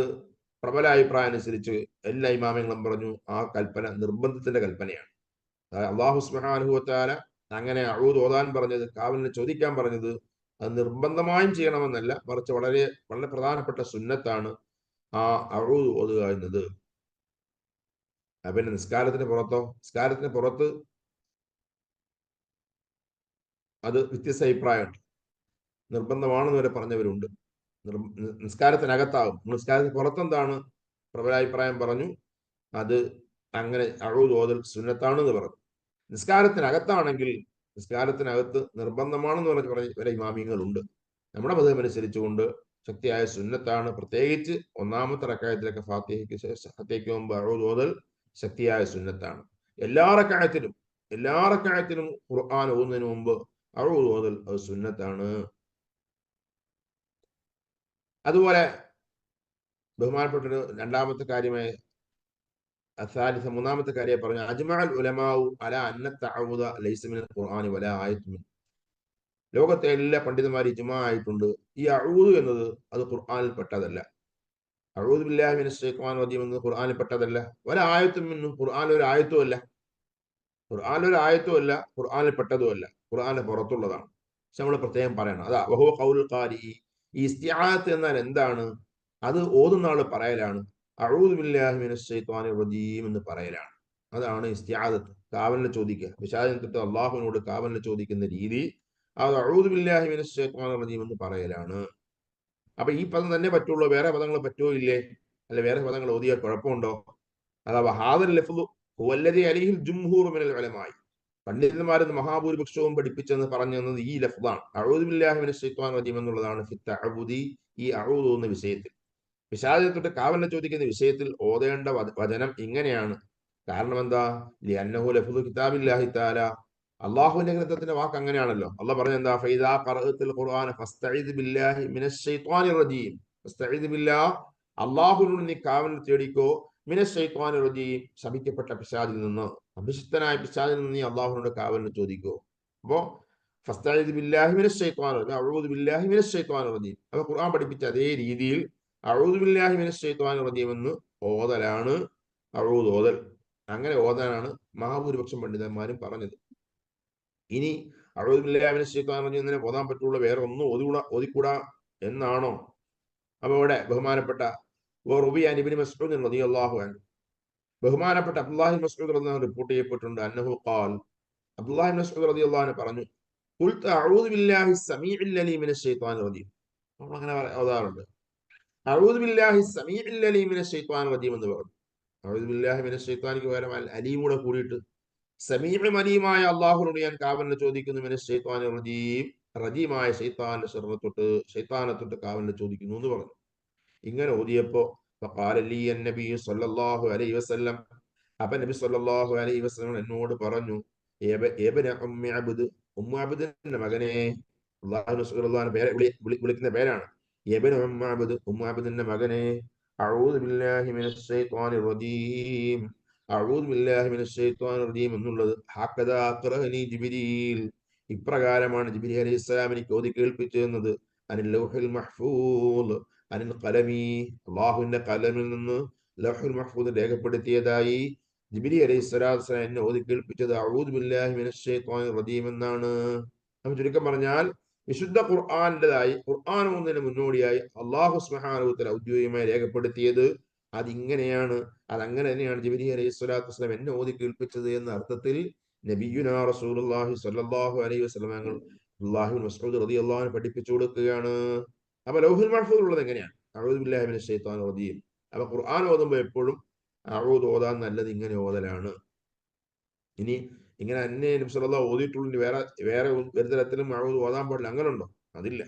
പ്രബല അഭിപ്രായം അനുസരിച്ച് എല്ലാ ഇമാമികളും പറഞ്ഞു ആ കൽപ്പന നിർബന്ധത്തിന്റെ കൽപ്പനയാണ്. അല്ലാഹു സുബ്ഹാനഹു വതആല അങ്ങനെ അഊദ് ഓതാൻ പറഞ്ഞത്, കാവലിനെ ചോദിക്കാൻ പറഞ്ഞത്, അത് നിർബന്ധമായും ചെയ്യണമെന്നല്ല, മറിച്ച് വളരെ വളരെ പ്രധാനപ്പെട്ട സുന്നത്താണ് ആ അഊദ് ഓതുക എന്നത്. പിന്നെ നിസ്കാരത്തിന് പുറത്തോ? നിസ്കാരത്തിന് പുറത്ത് അത് വ്യത്യസ്ത അഭിപ്രായമുണ്ട്. നിർബന്ധമാണെന്ന് വരെ പറഞ്ഞവരുണ്ട്. നിസ്കാരത്തിനകത്താകും. നിസ്കാരത്തിന് പുറത്തെന്താണ് പ്രബലാഭിപ്രായം പറഞ്ഞു, അത് അങ്ങനെ അഊദ് ഓതൽ സുന്നത്താണെന്ന് പറഞ്ഞു. നിസ്കാരത്തിനകത്താണെങ്കിൽ നിസ്കാരത്തിനകത്ത് നിർബന്ധമാണെന്ന് പറഞ്ഞ വരെ ഇമാമിങ്ങളുണ്ട്. നമ്മുടെ മതം അനുസരിച്ചുകൊണ്ട് ശക്തിയായ സുന്നത്താണ്. പ്രത്യേകിച്ച് ഒന്നാമത്തെ റക്അത്തിലൊക്കെ ഫാത്തിഹയ്ക്ക് മുമ്പ് അഊദ് ഓതൽ ശക്തിയായ സുന്നത്താണ്. എല്ലാ റക്അത്തിലും ഖുർആൻ ഓതുന്നതിന് മുമ്പ് അഊദ് ഓതൽ അത് സുന്നത്താണ്. അതുപോലെ ബഹുമാനപ്പെട്ടൊരു രണ്ടാമത്തെ കാര്യമായി മൂന്നാമത്തെ കാര്യം പറഞ്ഞു, അജ്മഅൽ ഉലമാഉ അലാ അന്ന തഅവുദ ലൈസ മിനൽ ഖുർആനി വലാ ആയത്തുൻ മിൻ. ലോകത്തെ എല്ലാ പണ്ഡിതന്മാരും ഇജ്മാ ആയിട്ടുണ്ട്, ഈ അഊദ് എന്നത് അത് ഖുർആനിൽ പെട്ടതല്ല. അഊദു ബില്ലാഹി മിനശ് ശൈത്വാനിർ റജീം എന്നത് ഖുർആനിൽ പെട്ടതല്ല. വലാ ആയത്തുൻ മിൻ, ഖുർആനിൽ ഒരു ആയത്തുമല്ല. ഖുർആനിൽ പെട്ടതുമല്ല, ഖുർആനിന് പുറത്തുള്ളതാണ്. പക്ഷെ നമ്മൾ പ്രത്യേകം പറയണം, അതാ വഹുവ ഖൗലുൽ ഖാരി. ഈ ഇസ്തിആദത്ത് എന്നാൽ എന്താണ്? അത് ഓതുന്ന ആള് പറയലാണ് അഊദു ബില്ലാഹി മിനശ് ശൈത്വാനിർ റജീം എന്ന് പറയലാണ്. അതാണ് ഇസ്തിആദത്ത്, കാവലിനെ ചോദിക്കുക. പിശാചിനെ തൊട്ട് അള്ളാഹുവിനോട് കാവലിനെ ചോദിക്കുന്ന രീതി അത് അഊദു ബില്ലാഹി മിനശ് ശൈത്വാനിർ റജീം എന്ന് പറയലാണ്. അപ്പൊ ഈ പദം തന്നെ പറ്റുള്ളൂ, വേറെ പദങ്ങൾ പറ്റുമോ ഇല്ലേ? അല്ലെ വേറെ പദങ്ങൾ ഓതിയാൽ കുഴപ്പമുണ്ടോ? അഥവാ ഹാദൽ ലഫ്ളു ഹുവല്ലദി അലൈഹിൽ ജുംഹൂർ മിനൽ ഉലമാ, പണ്ഡിതന്മാരെന്ന് മഹാഭൂരിപക്ഷവും പഠിപ്പിച്ചെന്ന് പറഞ്ഞു തന്നത് ഈ ലഫ്ളാണ്, അഊദു ബില്ലാഹി മിനശ് ശൈത്വാനിർ റജീം എന്നുള്ളതാണ്. ഫി തഅവ്വുദി, ഈ അഊദ് എന്ന വിഷയത്തിൽ, പിശാചിനെ തൊട്ട് കാവലിനെ ചോദിക്കുന്ന വിഷയത്തിൽ ഓതേണ്ട വചനം ഇങ്ങനെയാണ്. കാരണം എന്താ? ലിഅന്നഹു ലഫ്ളു കിതാബില്ലാഹി തആല, അള്ളാഹുവിന്റെ ഗ്രന്ഥത്തിന്റെ വാക്ക് അങ്ങനെയാണല്ലോ. അള്ളാഹ് പറഞ്ഞ എന്താ? ഫൈദാ ഖറഅതൽ ഖുർആന ഫസ്തഇദ് ബില്ലാഹി മിനശ് ശൈത്വാനിർ റജീം. ഫസ്തഇദ് ബില്ലാഹ്, അള്ളാഹുവിനോട് നീ കാവൽ തേടിക്കോ, മിനശ് ശൈത്വാനിർ റജീം, ശപിക്കപ്പെട്ട പിശാചിൽ നിന്ന്, അഭിഷിക്തനായ പിശാചിൽ നിന്ന് നീ അള്ളാഹുവിനോട് കാവലിനെ ചോദിക്കോ. അപ്പോ ഫസ്തഇദ് ബില്ലാഹി മിനശ് ശൈത്വാനിർ റജീം, അഊദു ബില്ലാഹി മിനശ് ശൈത്വാനിർ റജീം. അപ്പൊ ഖുർആൻ പഠിപ്പിച്ച അതേ രീതിയിൽ അഊദു ബില്ലാഹി മിനശ് ശൈത്വാനിർ റജീം എന്ന് ഓതലാണ് അഊദ് ഓതൽ. അങ്ങനെ ഓതാനാണ് മഹാഭൂരിപക്ഷം പണ്ഡിതന്മാരും പറഞ്ഞത്. ഇനി അഊദു ബില്ലാഹി മിനശ് ശൈത്വാനിർ റജീം എന്നതിനെ ഓതാൻ പറ്റുള്ള വേറെ ഒന്നും ഓതിക്കൂടാ എന്നാണോ? അപ്പൊ ഇവിടെ ബഹുമാനപ്പെട്ട ഇബ്നു മസ്ഊദ് റളിയല്ലാഹു അൻഹു, ബഹുമാനപ്പെട്ട അബ്ദുല്ലാഹി ഇബ്നു മസ്ഊദ് റളിയല്ലാഹു അൻഹു റിപ്പോർട്ട് ചെയ്യപ്പെട്ടിട്ടുണ്ട്, അന്നഹു ഖാൽ, അബ്ദുല്ലാഹി ഇബ്നു മസ്ഊദ് റളിയല്ലാഹു അൻഹു പറഞ്ഞു, ഖുൽതു അഊദു ബില്ലാഹി സമീഉൽ അലീം മിനശ് ശൈത്വാനിർ റജീം. നമ്മൾ അങ്ങനെ ഓതാറുണ്ട്, അഊദു ബില്ലാഹി സമീഉൽ അലീം മിനശ് ശൈത്വാനിർ റജീം എന്ന് പറഞ്ഞു. അഊദു ബില്ലാഹി മിനശ് ശൈത്വാനിക്ക് പകരം അൽ അലീം കൂടെ കൂടിയിട്ട് സമീഉം അലീമായ അള്ളാഹുവിനോട് ഞാൻ കാവലിനെ ചോദിക്കുന്നു. റജീമായ ശൈത്താന്റെ ശൈത്താനെ തൊട്ട് കാവലിനെ ചോദിക്കുന്നു എന്ന് പറഞ്ഞു. ഇങ്ങനെ ഓതിയപ്പോ അപ്പൊ നബി സല്ലല്ലാഹു അലൈഹി വസല്ലം എന്നോട് പറഞ്ഞു, ഉമ്മു അബ്ദിന്റെ മകനെ, വിളിക്കുന്ന പേരാണ്. ഉമ്മു അബ്ദിന്റെ മകനെ, അഊദു ബില്ലാഹി മിനശ് ശൈത്വാനിർ റജീം, അഊദു ബില്ലാഹി മിനശ് ശൈത്വാനിർ റജീം എന്നുള്ളത് ഹക്കദാ ഖറഅനി ജിബ്രീൽ, ഇപ്രകാരമാണ് ജിബ്രീൽ അലൈഹിസ്സലാം എനിക്ക് ഓതി കേൾപ്പിച്ചു തന്നത്. അനിൽ ലൗഹിൽ മഹ്ഫൂദ് അനിൽ ഖലമി, അള്ളാഹുവിന്റെ കലമിൽ നിന്ന് ലൗഹുൽ മഹ്ഫൂദ് രേഖപ്പെടുത്തിയതായി ജിബ്രീൽ അലൈഹിസ്സലാത്തു വസ്സലാം എന്നെ ഓതി കേൾപ്പിച്ചത് അഊദു ബില്ലാഹി മിനശ് ശൈത്വാനിർ റജീം എന്നാണ്. അപ്പൊ ചുരുക്കം പറഞ്ഞാൽ വിശുദ്ധ ഖുർആന്റേതായി ഖുർആൻ ഒന്നിന് മുന്നോടിയായി അള്ളാഹു സുബ്ഹാനഹു വ തആല ഔദ്യോഗികമായി രേഖപ്പെടുത്തിയത് അതിങ്ങനെയാണ്. അതങ്ങനെ തന്നെയാണ് ജിബ്രീൽ അലൈഹിസ്സലാത്തു വസ്സലാം എന്നെ ഓതി കേൾപ്പിച്ചത് എന്ന അർത്ഥത്തിൽ നബിയുനാ റസൂലുള്ളാഹി സ്വല്ലല്ലാഹു അലൈഹി വസല്ലം ഞങ്ങൾ അല്ലാഹു മസ്ഊദ് റളിയല്ലാഹു അൻഹു പഠിപ്പിച്ചു കൊടുക്കുകയാണ്. അപ്പൊ ലൗഹുൽ മഹ്ഫൂദ് ഉള്ളത് എങ്ങനെയാണ്? അഊദു ബില്ലാഹി മിനശ് ശൈത്വാനിർ റജീം. അപ്പൊ ഖുർആൻ ഓതുമ്പോൾ എപ്പോഴും അഊദ് ഓതാൻ നല്ലത് ഇങ്ങനെ ഓതലാണ്. ഇനി ഇങ്ങനെ അന്നെ നബി സല്ലല്ലാഹു ഓതിയിട്ടുള്ള വേറെ ഒരു തരത്തിലും അഊദ് ഓതാൻ പാടില്ല, അങ്ങനെ ഉണ്ടോ? അതില്ല.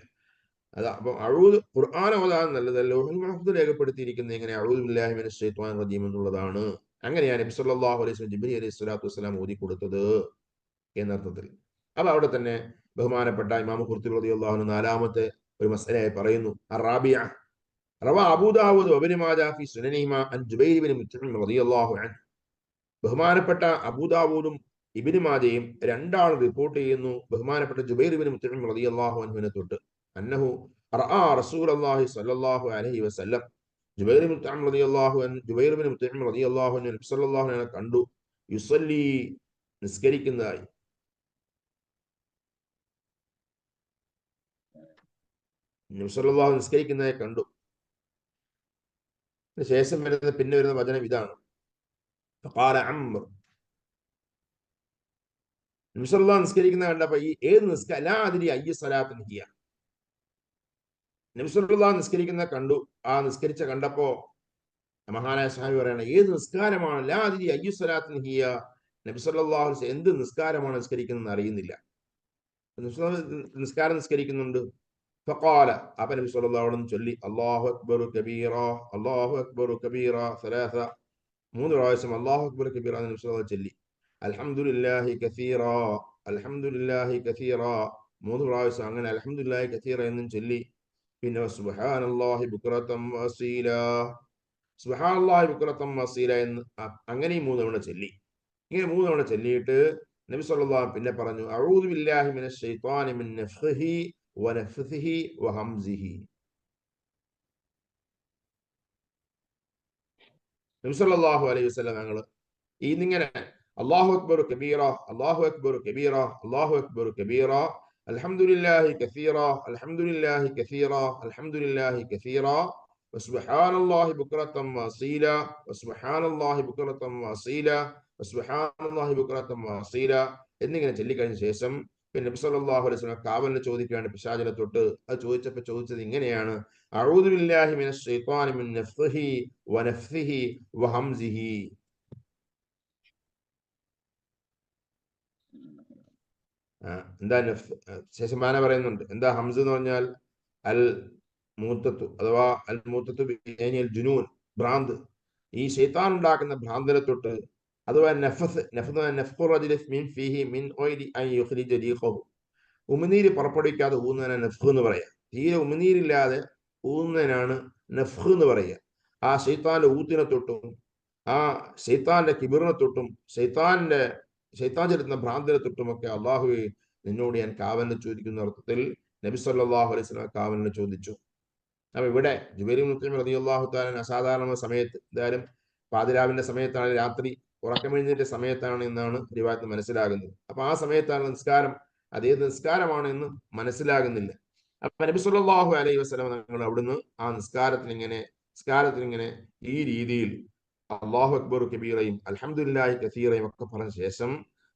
അതാ അപ്പൊ അഊദ് ഖുർആൻ ഓതാൻ നല്ലത് ലൗഹുൽ മഹ്ഫൂദ് രേഖപ്പെടുത്തിയിരിക്കുന്നത് എങ്ങനെ? അഊദു ബില്ലാഹി മിനശ് ശൈത്വാനിർ റജീം എന്നുള്ളതാണ്. അങ്ങനെയാണ് നബി സല്ലല്ലാഹു അലൈഹി വസല്ലം ജിബ്രീൽ അലൈഹി സ്വലാത്തു വസ്സലാം ഓതി കൊടുത്തത് എന്നർത്ഥത്തിൽ. അപ്പൊ അവിടെ തന്നെ ബഹുമാനപ്പെട്ട ഇമാം ഖുർത്തുബി റളിയല്ലാഹു അൻഹു നാലാമത്തെ ഒരു മസ്അലയായി പറയുന്നു. അറാബിയ റവ അബൂ ദാവൂദ് വഇബ്നു മാജ ഫി സുനനിഹിമാ അൻ ജുബൈർ ഇബ്നു മുത്ഇം റളിയല്ലാഹു അൻഹു. ബഹുമാനപ്പെട്ട അബൂദാവൂദും ഇബ്നു മാജയും രണ്ടാളും റിപ്പോർട്ട് ചെയ്യുന്നു ബഹുമാനപ്പെട്ട ജുബൈർ ഇബ്നു മുത്ഇം റളിയല്ലാഹു അൻഹുവിനെ തൊട്ട്, അന്നഹു റഅ റസൂലുള്ളാഹി സ്വല്ലല്ലാഹു അലൈഹി വസല്ലം, ജുബൈർ ഇബ്നു മുത്ഇം റളിയല്ലാഹു അൻഹു നബി സല്ലല്ലാഹു അലൈഹി കണ്ടു, യുസല്ലി നിസ്കരിക്കുന്നതായി. നബി സല്ലല്ലാഹു നിസ്കരിക്കുന്നതായി കണ്ടു. ശേഷം പിന്നെ വരുന്ന വചനം ഇതാണ്. ഫഖാല അംർ, നബി സല്ലല്ലാഹു നിസ്കരിക്കുന്ന കണ്ടപ്പോ ഈ ഏത് ലാ അദ്രി അയ്യ സ്വലാത്തിൻ ഹിയ, നബി സല്ലല്ലാഹു നിസ്കരിക്കുന്ന കണ്ടു. ആ നിസ്കരിച്ച കണ്ടപ്പോ മഹാനായ സ്വഹാബി പറയാണ്, ഏത് നിസ്കാരമാണ്? ലാ അദ്രി അയ്യ സ്വലാത്തിൻ ഹിയ, നബി സല്ലല്ലാഹു അലൈഹി എന്ത് നിസ്കാരമാണ് നിസ്കരിക്കുന്നത് അറിയുന്നില്ല. നിസ്കാരം നിസ്കരിക്കുന്നുണ്ട്. ഫഖാല, അപ്പൊ നബി സല്ലല്ലാഹു അലൈഹി ചൊല്ലി, അല്ലാഹു അക്ബറു കബീറ, അല്ലാഹു അക്ബറു കബീറ സലാസ, 3 പ്രാവശ്യം അല്ലാഹു അക്ബർ കബീറ എന്ന് നബി സല്ലല്ലാഹു ചൊല്ലി. അൽഹംദുലില്ലാഹി കസീറ, അൽഹംദുലില്ലാഹി കസീറ, 3 പ്രാവശ്യം അങ്ങനെ അൽഹംദുലില്ലാഹി കസീറ എന്നും ചൊല്ലി. പിന്നെ സുബ്ഹാനല്ലാഹി ബുക്റതൻ വഅസീല, സുബ്ഹാനല്ലാഹി ബുക്റതൻ വഅസീല എന്ന് അങ്ങനെ 3 തവണ ചൊല്ലി. ഇങ്ങനെ 3 തവണ ചൊല്ലിയിട്ട് നബി സല്ലല്ലാഹു പിന്നെ പറഞ്ഞു, അഊദു ബില്ലാഹി മിനശ് ശൈത്വാനി മിൻ നഫ്ഖിഹി വനഫ്സിഹി വഹംസിഹി. നബി സല്ലല്ലാഹു അലൈഹി വസല്ലം ഞങ്ങൾ ഇന്നിങ്ങനെ അല്ലാഹു അക്ബർ കബീറ, അല്ലാഹു അക്ബർ കബീറ, അല്ലാഹു അക്ബർ കബീറ, അൽഹംദുലില്ലാഹി കസീറ, അൽഹംദുലില്ലാഹി കസീറ, അൽഹംദുലില്ലാഹി കസീറ, വസുബ്ഹാനല്ലാഹി ബുക്റതൻ വഅസീല, വസുബ്ഹാനല്ലാഹി ബുക്റതൻ വഅസീല, വസുബ്ഹാനല്ലാഹി ബുക്റതൻ വഅസീല എന്നിങ്ങനെ ചൊല്ലിക്കഴിഞ്ഞ ശേഷം പിന്നെ നബി സല്ലല്ലാഹു അലൈഹി വസല്ലം കാവലിനെ ചോദിക്കുകയാണ് പിശാചിനെ തൊട്ട്. അത് ചോദിച്ചത് ഇങ്ങനെയാണ്, അഊദു ബില്ലാഹി മിനശ് ശൈത്വാനി മിൻ നഫ്സിഹി വനഫ്സിഹി വഹംസിഹി. എന്താ ശേഷം മാന പറയുന്നുണ്ട്, എന്താ ഹംസ് എന്ന് പറഞ്ഞാൽ അൽ മൂത്തത്തു അഥവാ അൽ മൂത്തത്തു ജുനൂൻ, ഭ്രാന്ത്, ഈ ശൈത്താൻ ഉണ്ടാക്കുന്ന ഭ്രാന്തനെ തൊട്ട്. അഥവാ ഉമിനീര് പുറപ്പെടുവിക്കാതെ ഊന്നതിനെ നഫ്ഖ് എന്ന് പറയാം. തീരെ ഉമിനീരില്ലാതെ ഊന്നതിനാണ് നഫ്ഖ് എന്ന് പറയുക. ആ ശൈത്താന്റെ ഊത്തിനെ തൊട്ടും ആ ശൈത്താന്റെ കിബിറിനെ തൊട്ടും ശൈത്താൻ ചെലുത്തുന്ന ഭ്രാന്തിനെ തൊട്ടുമൊക്കെ അള്ളാഹുവെ നിന്നോട് ഞാൻ കാവലിനെ ചോദിക്കുന്ന അർത്ഥത്തിൽ നബി സല്ലല്ലാഹു അലൈഹി വസല്ലം കാവലിനെ ചോദിച്ചു. അപ്പൊ ഇവിടെ ജുബൈർ ഇബ്നു മുത്ഇം റളിയല്ലാഹു തആല അസാധാരണ സമയത്ത്, എന്തായാലും പാതിരാവിന്റെ സമയത്താണ്, രാത്രി ഉറക്കമെഴുന്നേറ്റ സമയത്താണ് എന്നാണ് റിവായത്ത് മനസ്സിലാകുന്നത്. അപ്പൊ ആ സമയത്താണ് നിസ്കാരം, അതേത് നിസ്കാരമാണ് എന്ന് മനസ്സിലാകുന്നില്ല. അപ്പൊ നബി സല്ലല്ലാഹു അലൈഹി വസല്ലം ഞങ്ങൾ അവിടുന്ന് ആ നിസ്കാരത്തിനിങ്ങനെ ഈ രീതിയിൽ അല്ലാഹു അക്ബർ കബീറയും അൽഹംദുലില്ലാഹി കസീറയും ഒക്കെ പറഞ്ഞ ശേഷം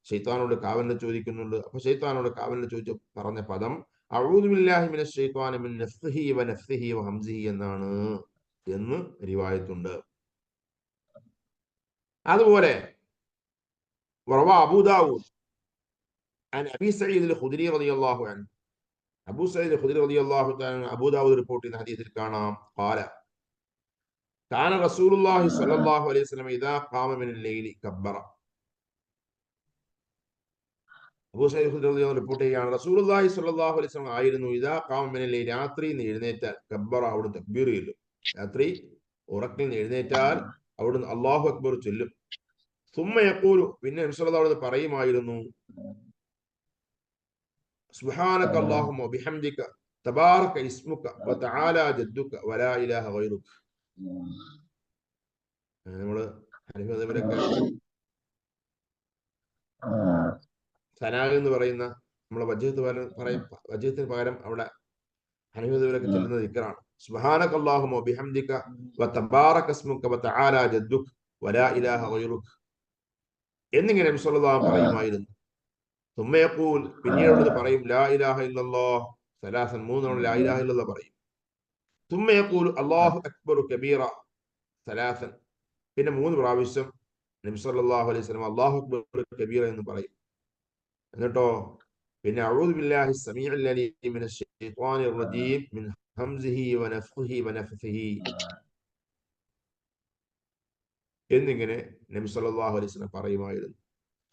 ശൈത്താനോട് കാവലിനെ ചോദിക്കുന്നുണ്ട്. അപ്പൊ ശൈത്താനോട് കാവലിനെ ചോദിച്ചു പറഞ്ഞ പദം അഊദു ബില്ലാഹി മിനശ് ശൈത്വാനി മിൻ നഫ്ഖിഹി വനഫ്സിഹി വഹംസിഹി എന്നാണ് എന്ന് റിവായത്തുണ്ട്. അതുപോലെ وروى أبو داود عن أبي سعيد الخدري رضي الله عنه. അബൂ സഈദ് ഖുദരി റളിയല്ലാഹു തആല അബൂ ദാവൂദ് റിപ്പോർട്ട് ചെയ്യുന്ന ഹദീസിൽ കാണാം ഖാല കാന റസൂലുള്ളാഹി സ്വല്ലല്ലാഹു അലൈഹി വസല്ലം ഇദാ ഖാമ മിനൽ ലൈലി കബ്ബറ. അബൂ സഈദ് ഖുദരി റളിയല്ലാഹു റിപ്പോർട്ട് ചെയ്യുകയാണ് റസൂലുള്ളാഹി സ്വല്ലല്ലാഹു അലൈഹി വസല്ലം ആയിരുന്നു ഇദാ ഖാമ മിനൽ ലൈലി രാത്രി എഴുന്നേറ്റാൽ കബ്ബറ അവിടുന്ന് തക്ബീർ ചൊല്ലും. രാത്രി ഉറക്കിൽ നിന്ന് എഴുന്നേറ്റാൽ അവിടുന്ന് അല്ലാഹു അക്ബർ ചൊല്ലും. സുമ്മ യഖൂലു പിന്നെ നബി സല്ലല്ലാഹു അലൈഹി വസല്ലം പറയുമായിരുന്നു സുബ്ഹാനക അല്ലാഹുമ്മ വബിഹംദിക തബാറക ഇസ്മുക വതആല ജദ്ദുക വലാ ഇലാഹ ഗൈറുക. നമ്മള് ഹനഫിമതബിലൊക്കെ സനാഗ് എന്ന് പറയുന്ന നമ്മളെ വജ്ഹത്തിന് പകരം അവിടെ ഹനഫിമതബിലൊക്കെ ചെല്ലുന്ന ദിക്റാണ് സുബ്ഹാനക അല്ലാഹുമ്മ വബിഹംദിക വതബാറക ഇസ്മുക വതആല ജദ്ദുക വലാ ഇലാഹ ഗൈറുക എന്നിങ്ങനെ നബി സല്ലല്ലാഹു അലൈഹി വസല്ലം പറയുമായിരുന്നു. സുമ്മ യഖൂൽ പിന്നീട് പറയും ലാ ഇലാഹ ഇല്ലല്ലാഹ് സലാസൻ മൂന്ന് തവണ ലാ ഇലാഹ ഇല്ലല്ലാഹ് പറയും. സുമ്മ യഖൂൽ അല്ലാഹു അക്ബർ കബീറ സലാസൻ പിന്നെ മൂന്ന് പ്രാവശ്യം നബി സല്ലല്ലാഹു അലൈഹി വസല്ലം അല്ലാഹു അക്ബർ കബീറ എന്ന് പറയും. എന്നിട്ടോ പിന്നെ അഊദു ബില്ലാഹി സമീഉൽ അലീം മിനശ് ശൈത്വാനിർ റജീം മിൻ ഹംസിഹി വനഫ്ഖിഹി വനഫ്സിഹി എന്നിങ്ങനെ നബി സല്ലല്ലാഹു അലൈഹി വസല്ലം പറയുമായിരുന്നു.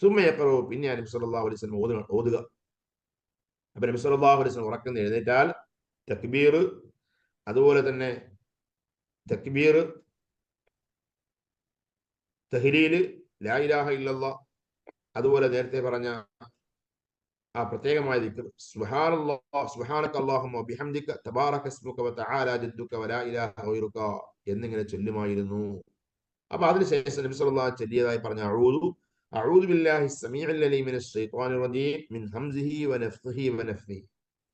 സുമ്മ യഖറഉ പിന്നെ നബി സല്ലല്ലാഹു അലൈഹി വസല്ലം ഓതുക. അപ്പൊ നബി സല്ലല്ലാഹു അലൈഹി വസല്ലം ഉറക്കം എഴുന്നേറ്റാൽ തക്ബീർ, അതുപോലെ തന്നെ തക്ബീർ, തഹ്ലീല്, ലാ ഇലാഹ ഇല്ലല്ലാഹ്, അതുപോലെ നേരത്തെ പറഞ്ഞ ആ പ്രത്യേകമായ ദിക്ർ സുബ്ഹാനല്ലാഹ് സുബ്ഹാനക അല്ലാഹുമ്മ വബിഹംദിക തബാറക ഇസ്മുക വതആല ജദ്ദുക വലാ ഇലാഹ ഗൈറുക എന്നിങ്ങനെ ചൊല്ലുമായിരുന്നു. അപ്പൊ അതിനുശേഷം നബി സല്ലല്ലാഹു അലൈഹി വസല്ലം ചൊല്ലിയതായി പറഞ്ഞ അഊദു ബില്ലാഹി സമീഉൽ അലീം മിനശ് ശൈത്വാനിർ റജീം മിൻ ഹംസിഹി വനഫ്ഖിഹി വനഫ്സിഹി.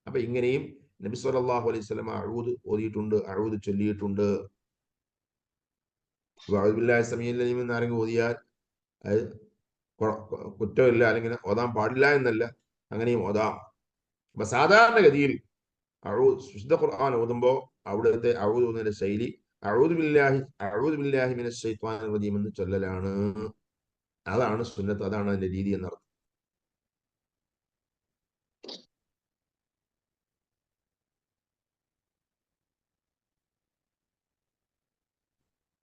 അപ്പൊ ഇങ്ങനെയും നബി സല്ലല്ലാഹു അലൈഹി വസല്ലം അഊദ് ഓതിയിട്ടുണ്ട്, അഊദ് ചൊല്ലിയിട്ടുണ്ട്. അഊദു ബില്ലാഹി സമീഉൽ അലീം എന്ന് ആരെങ്കിലും ഓതിയാൽ അത് കുറ്റമില്ല, അല്ലെങ്കിൽ ഓതാൻ പാടില്ല എന്നല്ല, അങ്ങനെയും ഓതാം. അപ്പൊ സാധാരണഗതിയിൽ വിശുദ്ധ ഖുർആൻ ഓതുമ്പോൾ അവിടുത്തെ അഊദ് ഓതുന്നതിന്റെ ശൈലി അഊദു ബില്ലാഹി മിനശ് ശൈത്വാനിർ റജീം എന്ന് ചൊല്ലലാണ്. അതാണ് സുന്നത്ത്, അതാണ് അതിന്റെ രീതി എന്നർത്ഥം.